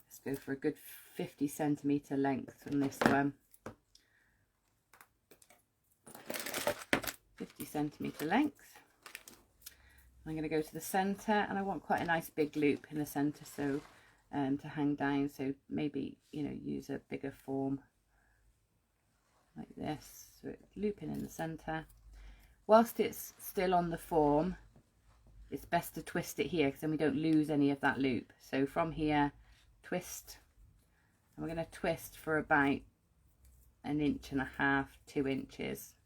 [SPEAKER 1] let's go for a good 50 centimetre length on this one. 50 centimetre length. I'm going to go to the centre, and I want quite a nice big loop in the centre, so to hang down. So maybe, you know, use a bigger form like this, so it's looping in the centre. Whilst it's still on the form, it's best to twist it here, because then we don't lose any of that loop. So from here, twist, and we're going to twist for about 1.5 inches, 2 inches.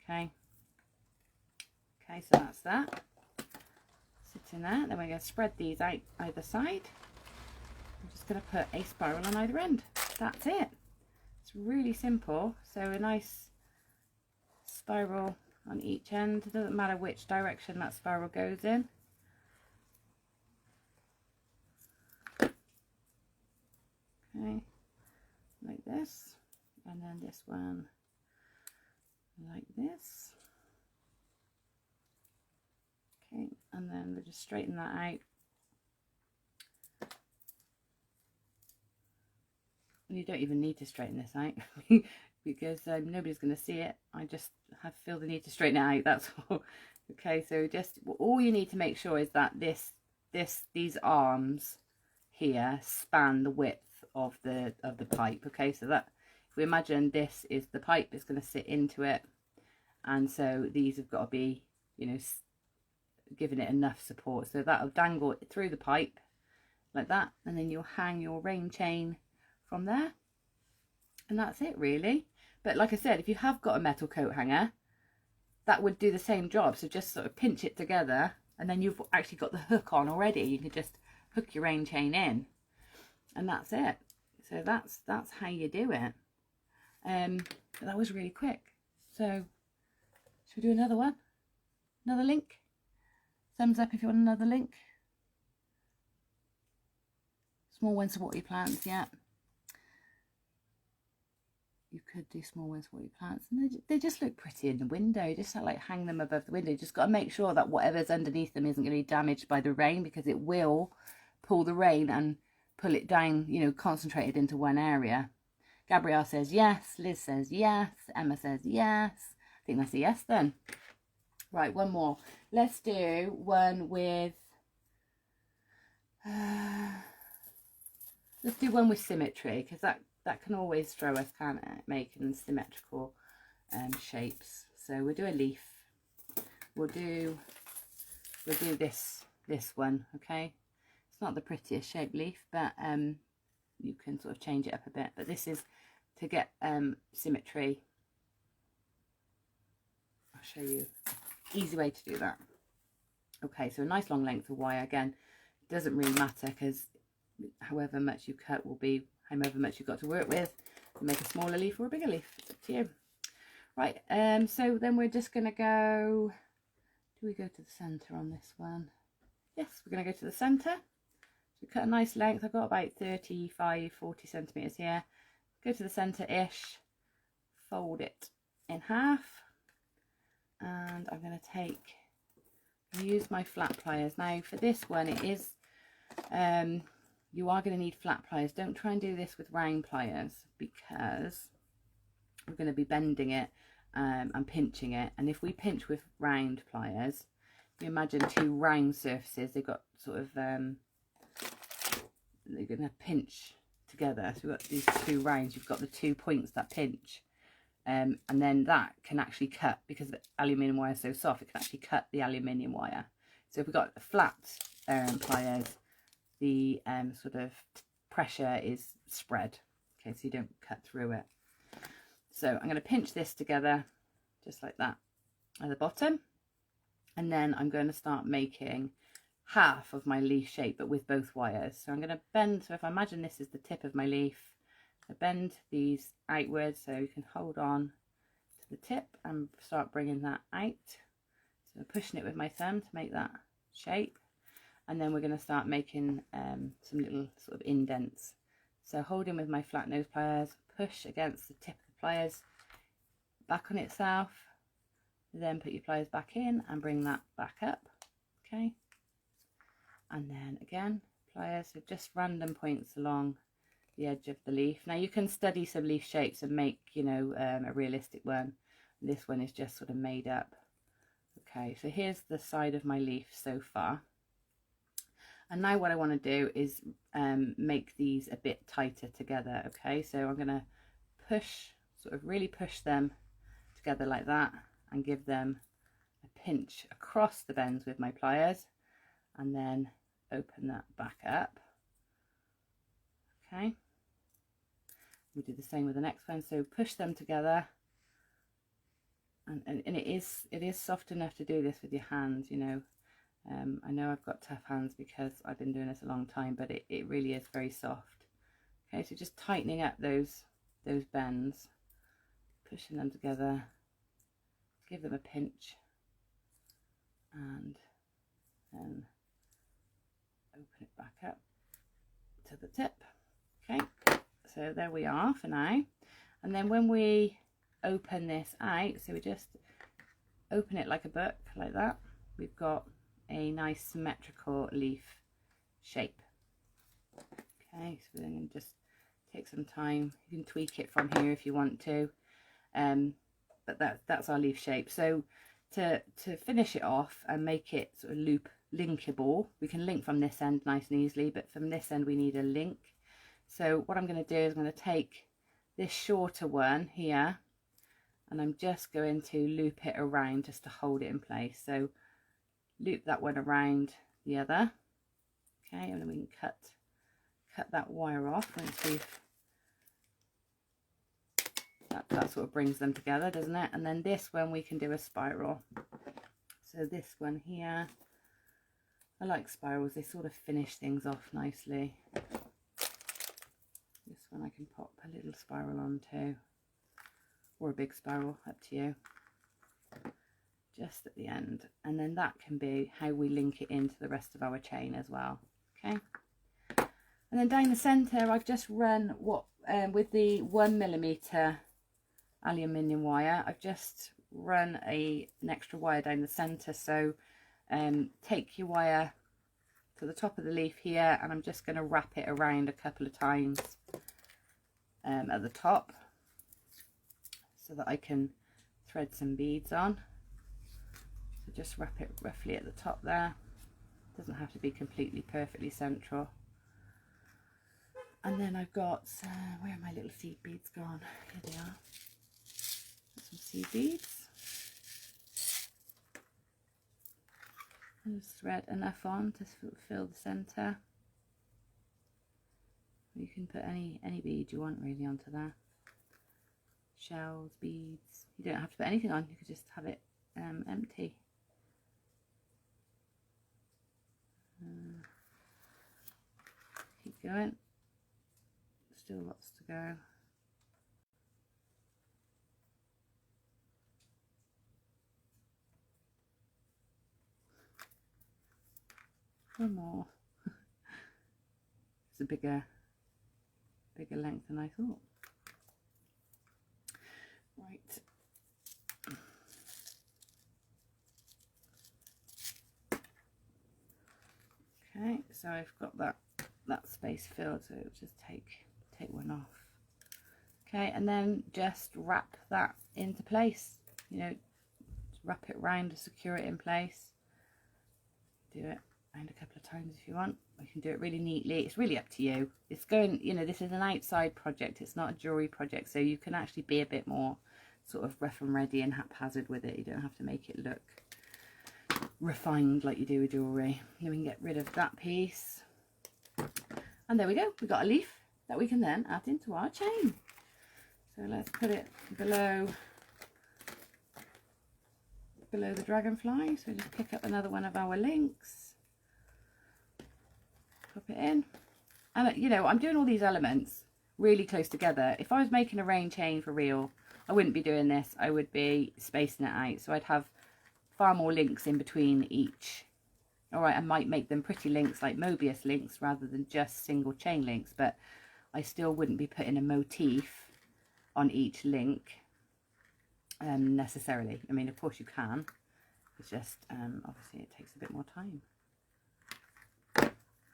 [SPEAKER 1] Okay. Okay, so that's that. Sitting there. Then we're going to spread these out either side. I'm just going to put a spiral on either end. That's it. It's really simple. So a nice spiral on each end. It doesn't matter which direction that spiral goes in. Okay, like this, and then this one like this. Okay, and then we'll just straighten that out. And you don't even need to straighten this out because nobody's going to see it. I just feel the need to straighten it out, that's all. Okay, so just all you need to make sure is that these arms here span the width of the pipe. Okay, so that, if we imagine this is the pipe, it's going to sit into it, and so these have got to be, you know, giving it enough support, so that'll dangle through the pipe like that, and then you'll hang your ring chain from there, and that's it really. But like I said, if you have got a metal coat hanger, that would do the same job. So just sort of pinch it together, and then you've actually got the hook on already. You can just hook your ring chain in, and that's it. So that's how you do it. But that was really quick. So should we do another one? Another link? Thumbs up if you want another link. Small ones to water your plants, yeah. You could do small ones for your plants, and they just look pretty in the window. Just like hang them above the window. You just got to make sure that whatever's underneath them isn't going to be damaged by the rain, because it will pull the rain and pull it down, you know, concentrated into one area. Gabrielle says yes, Liz says yes, Emma says yes. I think that's a yes then. Right, one more. Let's do one with let's do one with symmetry, because that that can always throw us, can't it, making symmetrical shapes. So we'll do a leaf. We'll do this one, okay? It's not the prettiest shaped leaf, but you can sort of change it up a bit. But this is to get symmetry. I'll show you easy way to do that. Okay, so a nice long length of wire. Again, it doesn't really matter, because however much you cut will be however much you've got to work with. You make a smaller leaf or a bigger leaf, it's up to you. Right, so then we're just going to go, do we go to the centre on this one? Yes, we're going to go to the centre. So cut a nice length. I've got about 35, 40 centimetres here. Go to the centre-ish, fold it in half, and I'm going to use my flat pliers. Now for this one, it is, you are going to need flat pliers. Don't try and do this with round pliers, because we're going to be bending it and pinching it. And if we pinch with round pliers, you imagine two round surfaces, they've got sort of, they're going to pinch together. So we've got these two rounds, you've got the 2 points that pinch. And then that can actually cut, because the aluminium wire is so soft, it can actually cut the aluminium wire. So if we've got flat pliers, the sort of pressure is spread, okay, so you don't cut through it. So I'm going to pinch this together just like that at the bottom, and then I'm going to start making half of my leaf shape, but with both wires. So I'm going to bend, so if I imagine this is the tip of my leaf, I bend these outwards so you can hold on to the tip and start bringing that out. So I'm pushing it with my thumb to make that shape, and then we're going to start making some little sort of indents. So holding with my flat nose pliers, push against the tip of the pliers back on itself, then put your pliers back in and bring that back up, okay, and then again pliers, so just random points along the edge of the leaf. Now you can study some leaf shapes and make, you know, a realistic one. This one is just sort of made up. Okay, so here's the side of my leaf so far, and now what I want to do is make these a bit tighter together. Okay, so I'm going to push, sort of really push them together like that, and give them a pinch across the bends with my pliers, and then open that back up. Okay, we do the same with the next one. So push them together, and it is soft enough to do this with your hands, you know. I know I've got tough hands because I've been doing this a long time, but it really is very soft. Okay, so just tightening up those bends, pushing them together, give them a pinch, and then open it back up to the tip. Okay, so there we are for now. And then when we open this out, so we just open it like a book like that, we've got a nice symmetrical leaf shape. Okay, so then just take some time, you can tweak it from here if you want to, but that's our leaf shape. So to finish it off and make it sort of loop linkable, we can link from this end nice and easily, but from this end we need a link. So what I'm going to do is I'm going to take this shorter one here, and I'm just going to loop it around just to hold it in place. So loop that one around the other, okay, and then we can cut that wire off once we've that sort of brings them together, doesn't it? And then this one we can do a spiral. So this one here, I like spirals, they sort of finish things off nicely. This one I can pop a little spiral onto, or a big spiral, up to you, just at the end, and then that can be how we link it into the rest of our chain as well. Okay, and then down the center I've just run what with the 1mm aluminium wire, I've just run an extra wire down the center. So take your wire to the top of the leaf here, and I'm just going to wrap it around a couple of times at the top, so that I can thread some beads on. So just wrap it roughly at the top there, doesn't have to be completely perfectly central. And then I've got, where are my little seed beads gone? Here they are. Got some seed beads. And just thread enough on to fill the centre. You can put any bead you want really onto there. Shells, beads. You don't have to put anything on, you could just have it empty. Keep going. Still lots to go. One more. It's a bigger length than I thought. Right. Okay, so I've got that space filled, so it'll just take one off. Okay, and then just wrap that into place. You know, wrap it round to secure it in place. Do it around a couple of times if you want. You can do it really neatly. It's really up to you. It's going, you know, this is an outside project. It's not a jewelry project, so you can actually be a bit more sort of rough and ready and haphazard with it. You don't have to make it look refined like you do with jewelry. Then we can get rid of that piece. And there we go. We've got a leaf that we can then add into our chain. So let's put it below the dragonfly. So just pick up another one of our links, pop it in, and you know, I'm doing all these elements really close together. If I was making a rain chain for real, I wouldn't be doing this. I would be spacing it out, so I'd have far more links in between each. All right, I might make them pretty links like Mobius links rather than just single chain links, but I still wouldn't be putting a motif on each link necessarily. I mean, of course you can. It's just obviously it takes a bit more time.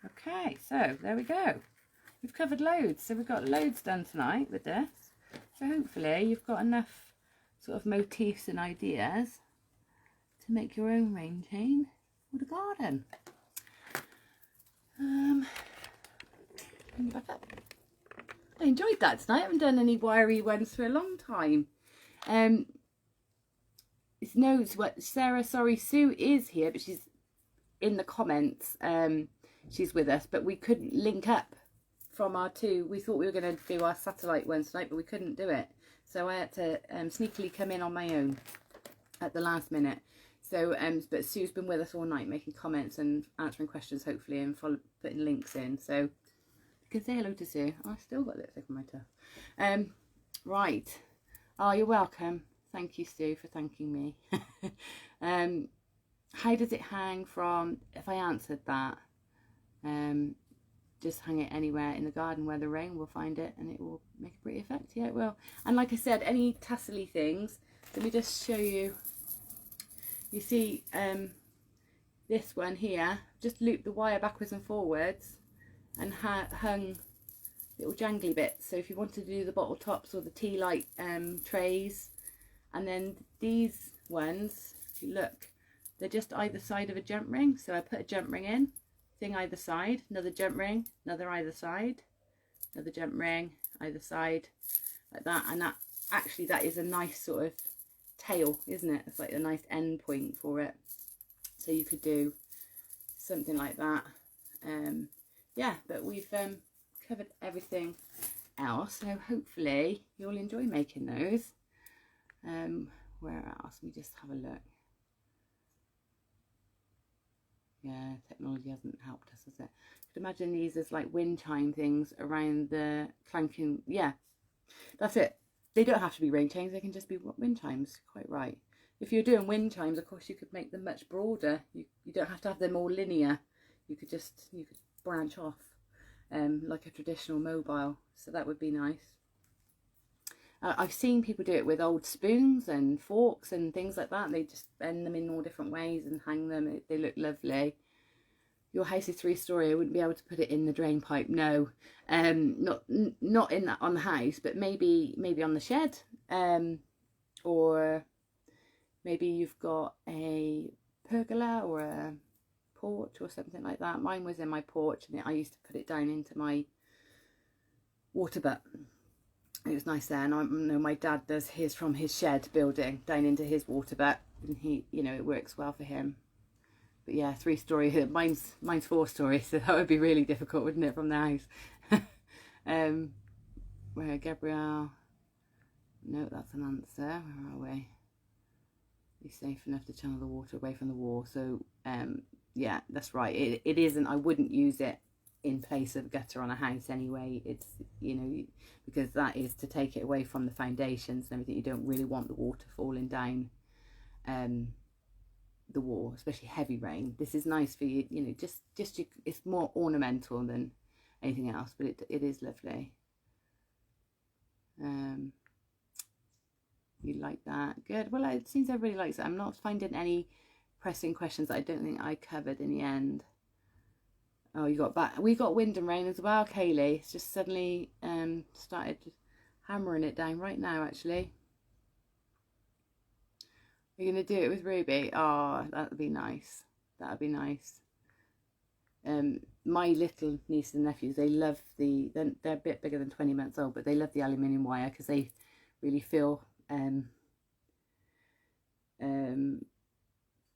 [SPEAKER 1] Okay, so there we go. We've covered loads. So we've got loads done tonight with this. So hopefully you've got enough sort of motifs and ideas to make your own rain chain or the garden. Bring it back up. I enjoyed that tonight. I haven't done any wiry ones for a long time. It's knows what Sarah, sorry, Sue is here, but she's in the comments. She's with us, but we couldn't link up from our two. We thought we were going to do our satellite ones tonight, but we couldn't do it. So I had to sneakily come in on my own at the last minute. So, but Sue's been with us all night making comments and answering questions, hopefully, and putting links in. So you can say hello to Sue. Oh, I still got lipstick on my toe. Right. Oh, you're welcome. Thank you, Sue, for thanking me. How does it hang from, if I answered that, just hang it anywhere in the garden where the rain will find it and it will make a pretty effect. Yeah, it will. And like I said, any tassely things, let me just show you. You see this one here, just loop the wire backwards and forwards and hung little jangly bits. So if you wanted to do the bottle tops or the tea light trays, and then these ones, if you look, they're just either side of a jump ring. So I put a jump ring in, thing either side, another jump ring, another either side, another jump ring, either side, like that. And that actually, that is a nice sort of tail, isn't it? It's like a nice end point for it. So you could do something like that. Yeah, but we've covered everything else, so hopefully you'll enjoy making those. Where else? Let me just have a look. Yeah, technology hasn't helped us, has it? You could imagine these as like wind chime things around the clanking. Yeah, that's it. They don't have to be rain chains, they can just be wind chimes. Quite right. If you're doing wind chimes, of course, you could make them much broader. You don't have to have them all linear. You could branch off like a traditional mobile. So that would be nice. I've seen people do it with old spoons and forks and things like that. They just bend them in all different ways and hang them. They look lovely. Your house is 3-story. I wouldn't be able to put it in the drain pipe. No, not in that on the house, but maybe on the shed, or maybe you've got a pergola or a porch or something like that. Mine was in my porch, and I used to put it down into my water butt. It was nice there, and I know my dad does his from his shed building down into his water butt, and he, you know, it works well for him. But yeah, 3-story. Mine's 4-story, so that would be really difficult, wouldn't it, from the house? Where Gabrielle? No, that's an answer. Where are we? Be safe enough to channel the water away from the wall. So yeah, that's right. It isn't. I wouldn't use it in place of gutter on a house anyway. It's, you know, because that is to take it away from the foundations and everything. You don't really want the water falling down the wall, especially heavy rain. This is nice for you, you know, just it's more ornamental than anything else, but it is lovely. You like that? Good. Well, it seems everybody likes it. I'm not finding any pressing questions that I don't think I covered in the end. Oh, you got back. We got wind and rain as well, Kaylee. It's just suddenly started hammering it down right now, actually. We're going to do it with Ruby. Oh, that would be nice. That would be nice. My little nieces and nephews, they love they're a bit bigger than 20 months old, but they love the aluminium wire because they really feel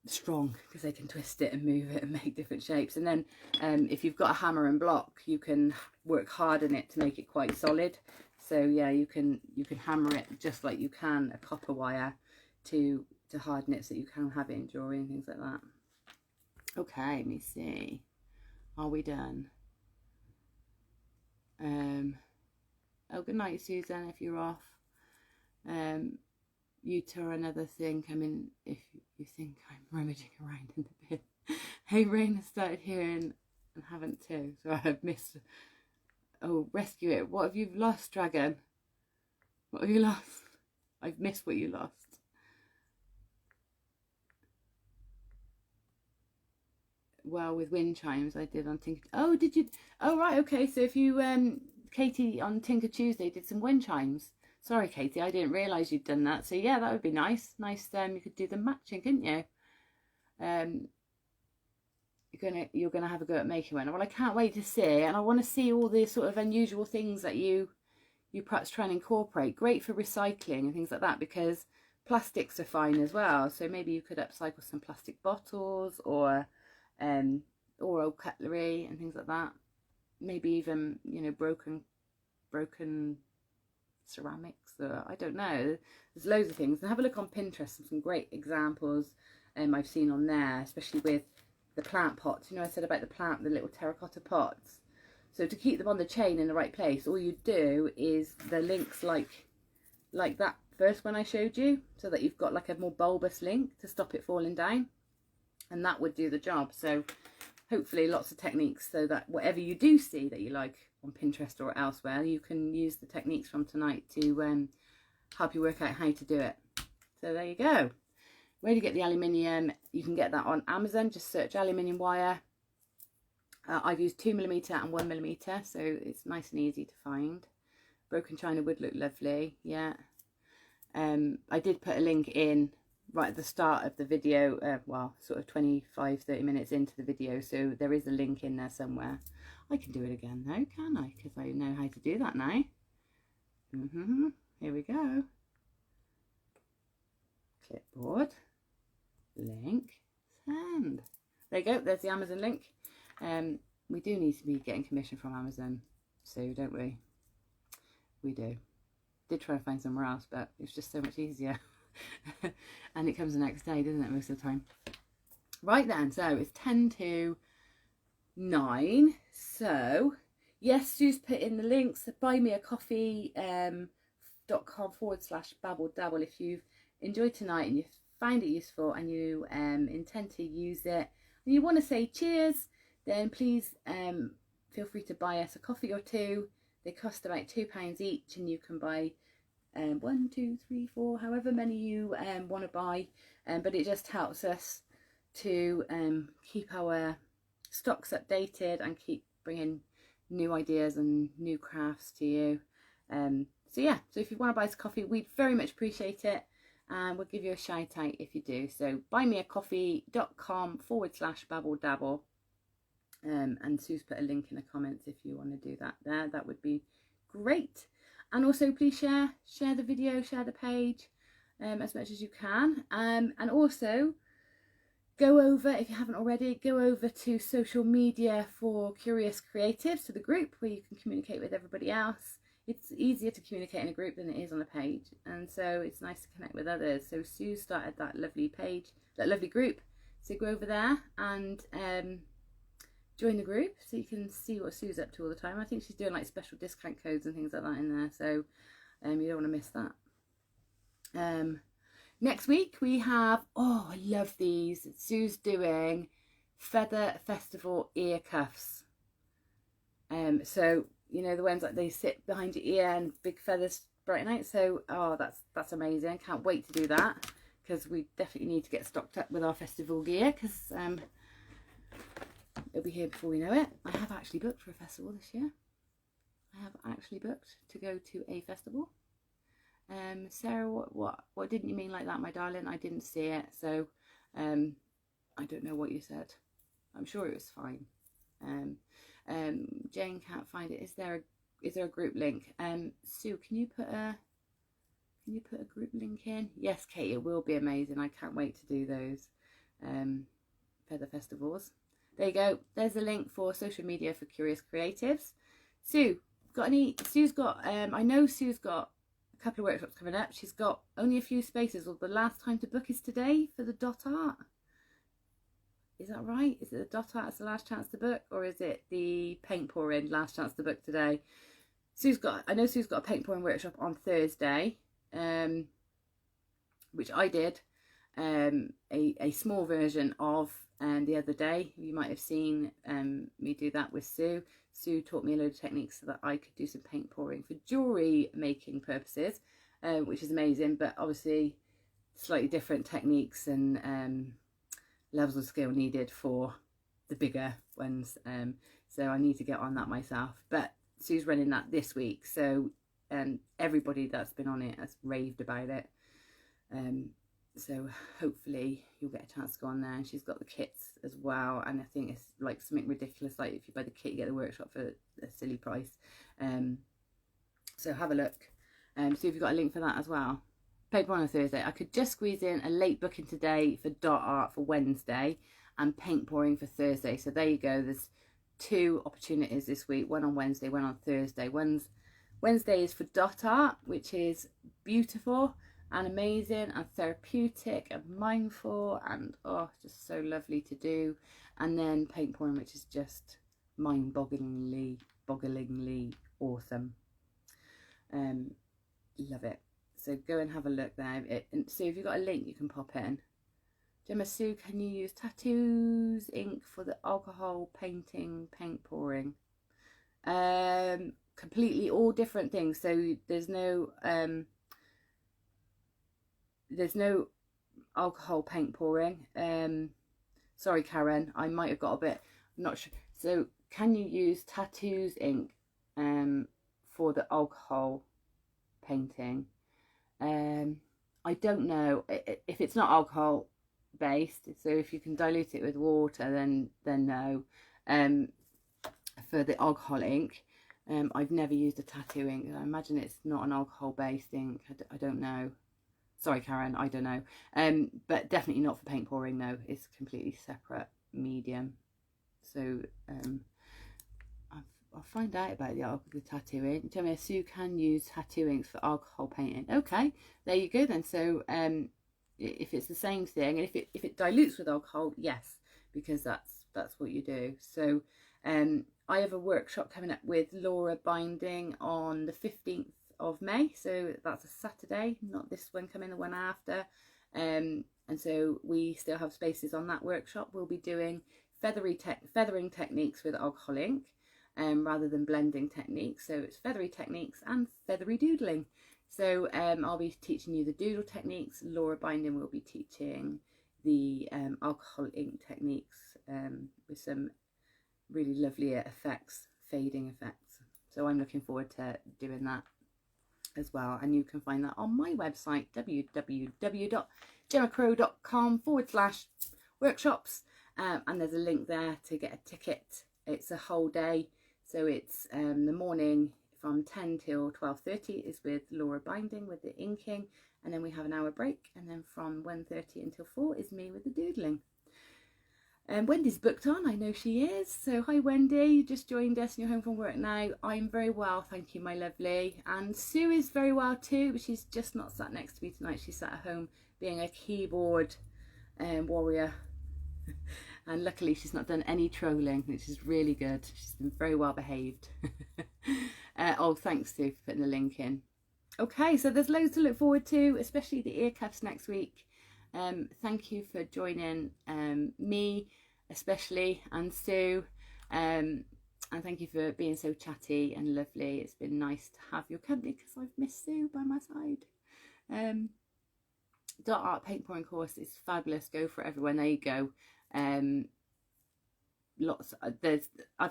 [SPEAKER 1] strong, because they can twist it and move it and make different shapes. And then if you've got a hammer and block, you can work hard on it to make it quite solid. So yeah, you can hammer it just like you can a copper wire to harden it, so you can have it in jewelry and things like that. Okay, let me see. Are we done? Oh, good night, Susan, if you're off. You two are another thing. Come in if you think I'm rummaging around in the bin. Hey, Rain has started hearing and haven't too, so I've missed. Oh, rescue it. What have you lost, Dragon? What have you lost? I've missed what you lost. Well, with wind chimes I did on Tinker. Oh, did you? Oh, right, okay. So if you Katie on Tinker Tuesday did some wind chimes. Sorry, Katie, I didn't realise you'd done that. So yeah, that would be nice. Nice. You could do them matching, couldn't you? You're gonna have a go at making one. Well, I can't wait to see, and I want to see all the sort of unusual things that you perhaps try and incorporate. Great for recycling and things like that, because plastics are fine as well. So maybe you could upcycle some plastic bottles or old cutlery and things like that. Maybe even, you know, broken ceramics, or I don't know. There's loads of things. And have a look on Pinterest, some great examples I've seen on there, especially with the plant pots. You know, I said about the little terracotta pots. So to keep them on the chain in the right place, all you do is the links like that first one I showed you, so that you've got like a more bulbous link to stop it falling down, and that would do the job. So hopefully lots of techniques, so that whatever you do see that you like on Pinterest or elsewhere, you can use the techniques from tonight to help you work out how to do it. So there you go. Where do you get the aluminium? You can get that on Amazon. Just search aluminium wire. I've used 2mm and 1mm, so it's nice and easy to find. Broken china would look lovely. Yeah. I did put a link in right at the start of the video, well, sort of 25-30 minutes into the video, so there is a link in there somewhere. I can do it again though, can I? Because I know how to do that now. Here we go. Clipboard, link, send. There you go, there's the Amazon link. We do need to be getting commission from Amazon, so don't we? We do. Did try to find somewhere else, but it's just so much easier. And it comes the next day, doesn't it, most of the time? Right then, so it's 10 to 9. So yes, Sue's put in the links. buymeacoffee.com/babble dabble if you've enjoyed tonight and you find it useful and you intend to use it and you want to say cheers, then please feel free to buy us a coffee or two. They cost about £2 each, and you can buy 1, 2, 3, 4, however many you want to buy, but it just helps us to keep our stocks updated and keep bringing new ideas and new crafts to you. So yeah, so if you want to buy us coffee, we'd very much appreciate it, and we'll give you a shout out if you do. So buymeacoffee.com/babble dabble, and Sue's put a link in the comments if you want to do that there. That would be great. And also please share the video, share the page as much as you can. And also go over, if you haven't already, go over to social media for Curious Creatives, to the group where you can communicate with everybody else. It's easier to communicate in a group than it is on a page, and so it's nice to connect with others. So Sue started that lovely page, that lovely group. So go over there and join the group so you can see what Sue's up to all the time. I think she's doing like special discount codes and things like that in there, so you don't want to miss that. Next week we have, oh, I love these. Sue's doing Feather Festival ear cuffs. So you know, the ones that they sit behind your ear and big feathers brighten out. So oh, that's amazing. Can't wait to do that, because we definitely need to get stocked up with our festival gear, because it'll be here before we know it. I have actually booked for a festival this year. I have actually booked to go to a festival. Sarah, what didn't you mean like that, my darling? I didn't see it, so I don't know what you said. I'm sure it was fine. Jane can't find it. Is there a group link? Sue, can you put a group link in? Yes, Kate, it will be amazing. I can't wait to do those feather festivals. There you go. There's a link for social media for Curious Creatives. Sue, got any? Sue's got. I know Sue's got a couple of workshops coming up. She's got only a few spaces. Or the last time to book is today for the dot art. Is that right? Is it the dot art is the last chance to book, or is it the paint pouring last chance to book today? I know Sue's got a paint pouring workshop on Thursday, which I did a small version of the other day. You might have seen me do that with Sue. Sue taught me a load of techniques so that I could do some paint pouring for jewellery making purposes, which is amazing, but obviously slightly different techniques and levels of skill needed for the bigger ones, so I need to get on that myself. But Sue's running that this week, so everybody that's been on it has raved about it, so hopefully you'll get a chance to go on there. And she's got the kits as well, and I think it's like something ridiculous, like if you buy the kit you get the workshop for a silly price, so have a look. See if you've got a link for that as well. Paper on a Thursday. I could just squeeze in a late booking today for dot art for Wednesday and paint pouring for Thursday. So there you go. There's 2 opportunities this week. One on Wednesday, one on Thursday. Wednesday is for dot art, which is beautiful and amazing and therapeutic and mindful and just so lovely to do. And then paint pouring, which is just mind-bogglingly awesome. Love it. So go and have a look there. So if you've got a link, you can pop in. Gemma Sue, can you use tattoos ink for the alcohol painting, paint pouring? Completely all different things. So there's no alcohol paint pouring. Sorry, Karen, I might have got a bit. I'm not sure. So can you use tattoos ink for the alcohol painting? I don't know if it's not alcohol based, so if you can dilute it with water, then no. For the alcohol ink, I've never used a tattoo ink. I imagine it's not an alcohol based ink. I don't know. Sorry, Karen, I don't know. But definitely not for paint pouring. No, it's a completely separate medium. So I'll find out about the tattoo ink. Tell me, Sue can use tattoo inks for alcohol painting. Okay, there you go then. So if it's the same thing, and if it dilutes with alcohol, yes, because that's what you do. So I have a workshop coming up with Laura Binding on the 15th of May. So that's a Saturday, not this one coming, the one after. And so we still have spaces on that workshop. We'll be doing feathering techniques with alcohol ink. Rather than blending techniques. So it's feathery techniques and feathery doodling. So I'll be teaching you the doodle techniques. Laura Binding will be teaching the alcohol ink techniques with some really lovely effects, fading effects. So I'm looking forward to doing that as well. And you can find that on my website, www.gemmacrow.com/workshops. And there's a link there to get a ticket. It's a whole day. So it's the morning from 10 till 12:30 is with Laura binding with the inking, and then we have an hour break, and then from 1:30 until 4 is me with the doodling. Wendy's booked on, I know she is. So hi Wendy, you just joined us and you're home from work now. I'm very well, thank you, my lovely. And Sue is very well too, but she's just not sat next to me tonight. She's sat at home being a keyboard warrior. And luckily she's not done any trolling, which is really good. She's been very well behaved. Oh, thanks Sue for putting the link in. Okay, so there's loads to look forward to, especially the ear cuffs next week. Thank you for joining me especially, and Sue, and thank you for being so chatty and lovely. It's been nice to have your company because I've missed Sue by my side. Dot art paint pouring course is fabulous. Go for it, everyone. There you go. I've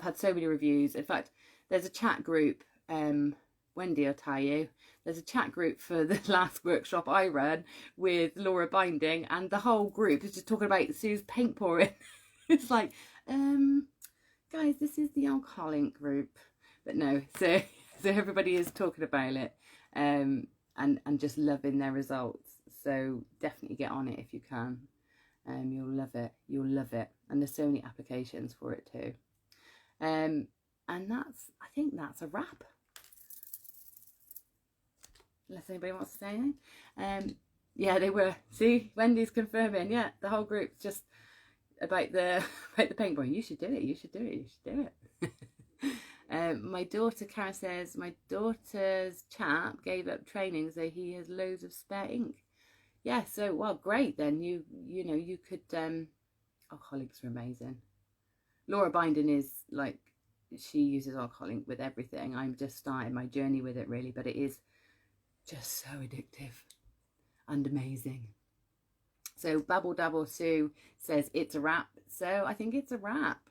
[SPEAKER 1] had so many reviews. In fact, there's a chat group, Wendy will tell you, there's a chat group for the last workshop I ran with Laura binding, and the whole group is just talking about Sue's paint pouring. It's like, guys, this is the alcoholic group. But no, so everybody is talking about it, and just loving their results. So definitely get on it if you can. You'll love it. You'll love it. And there's so many applications for it too. And I think that's a wrap. Unless anybody wants to say anything. Yeah, they were. See, Wendy's confirming. Yeah, the whole group's just about the paintball. You should do it. You should do it. You should do it. My daughter Karen says my daughter's chap gave up training, so he has loads of spare ink. Yeah, so well, great then. You know you could. Alcoholics are amazing. Laura binding is like, she uses alcoholic with everything. I'm just starting my journey with it really, but it is just so addictive and amazing. So Dabble Sue says it's a wrap. So I think it's a wrap.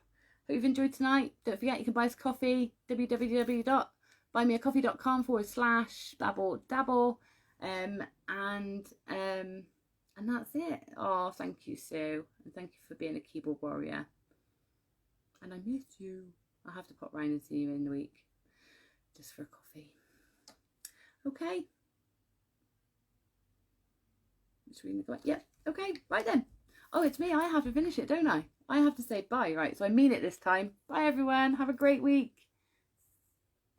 [SPEAKER 1] Hope you've enjoyed tonight. Don't forget you can buy us coffee, www.buymeacoffee.com/Dabble. And that's it. Oh, thank you, Sue, and thank you for being a keyboard warrior. And I miss you. I'll have to pop round and see you in the week just for a coffee. Okay. Just reading the yeah. Okay. Right then. Oh, it's me. I have to finish it, don't I? I have to say bye. Right. So I mean it this time. Bye, everyone. Have a great week.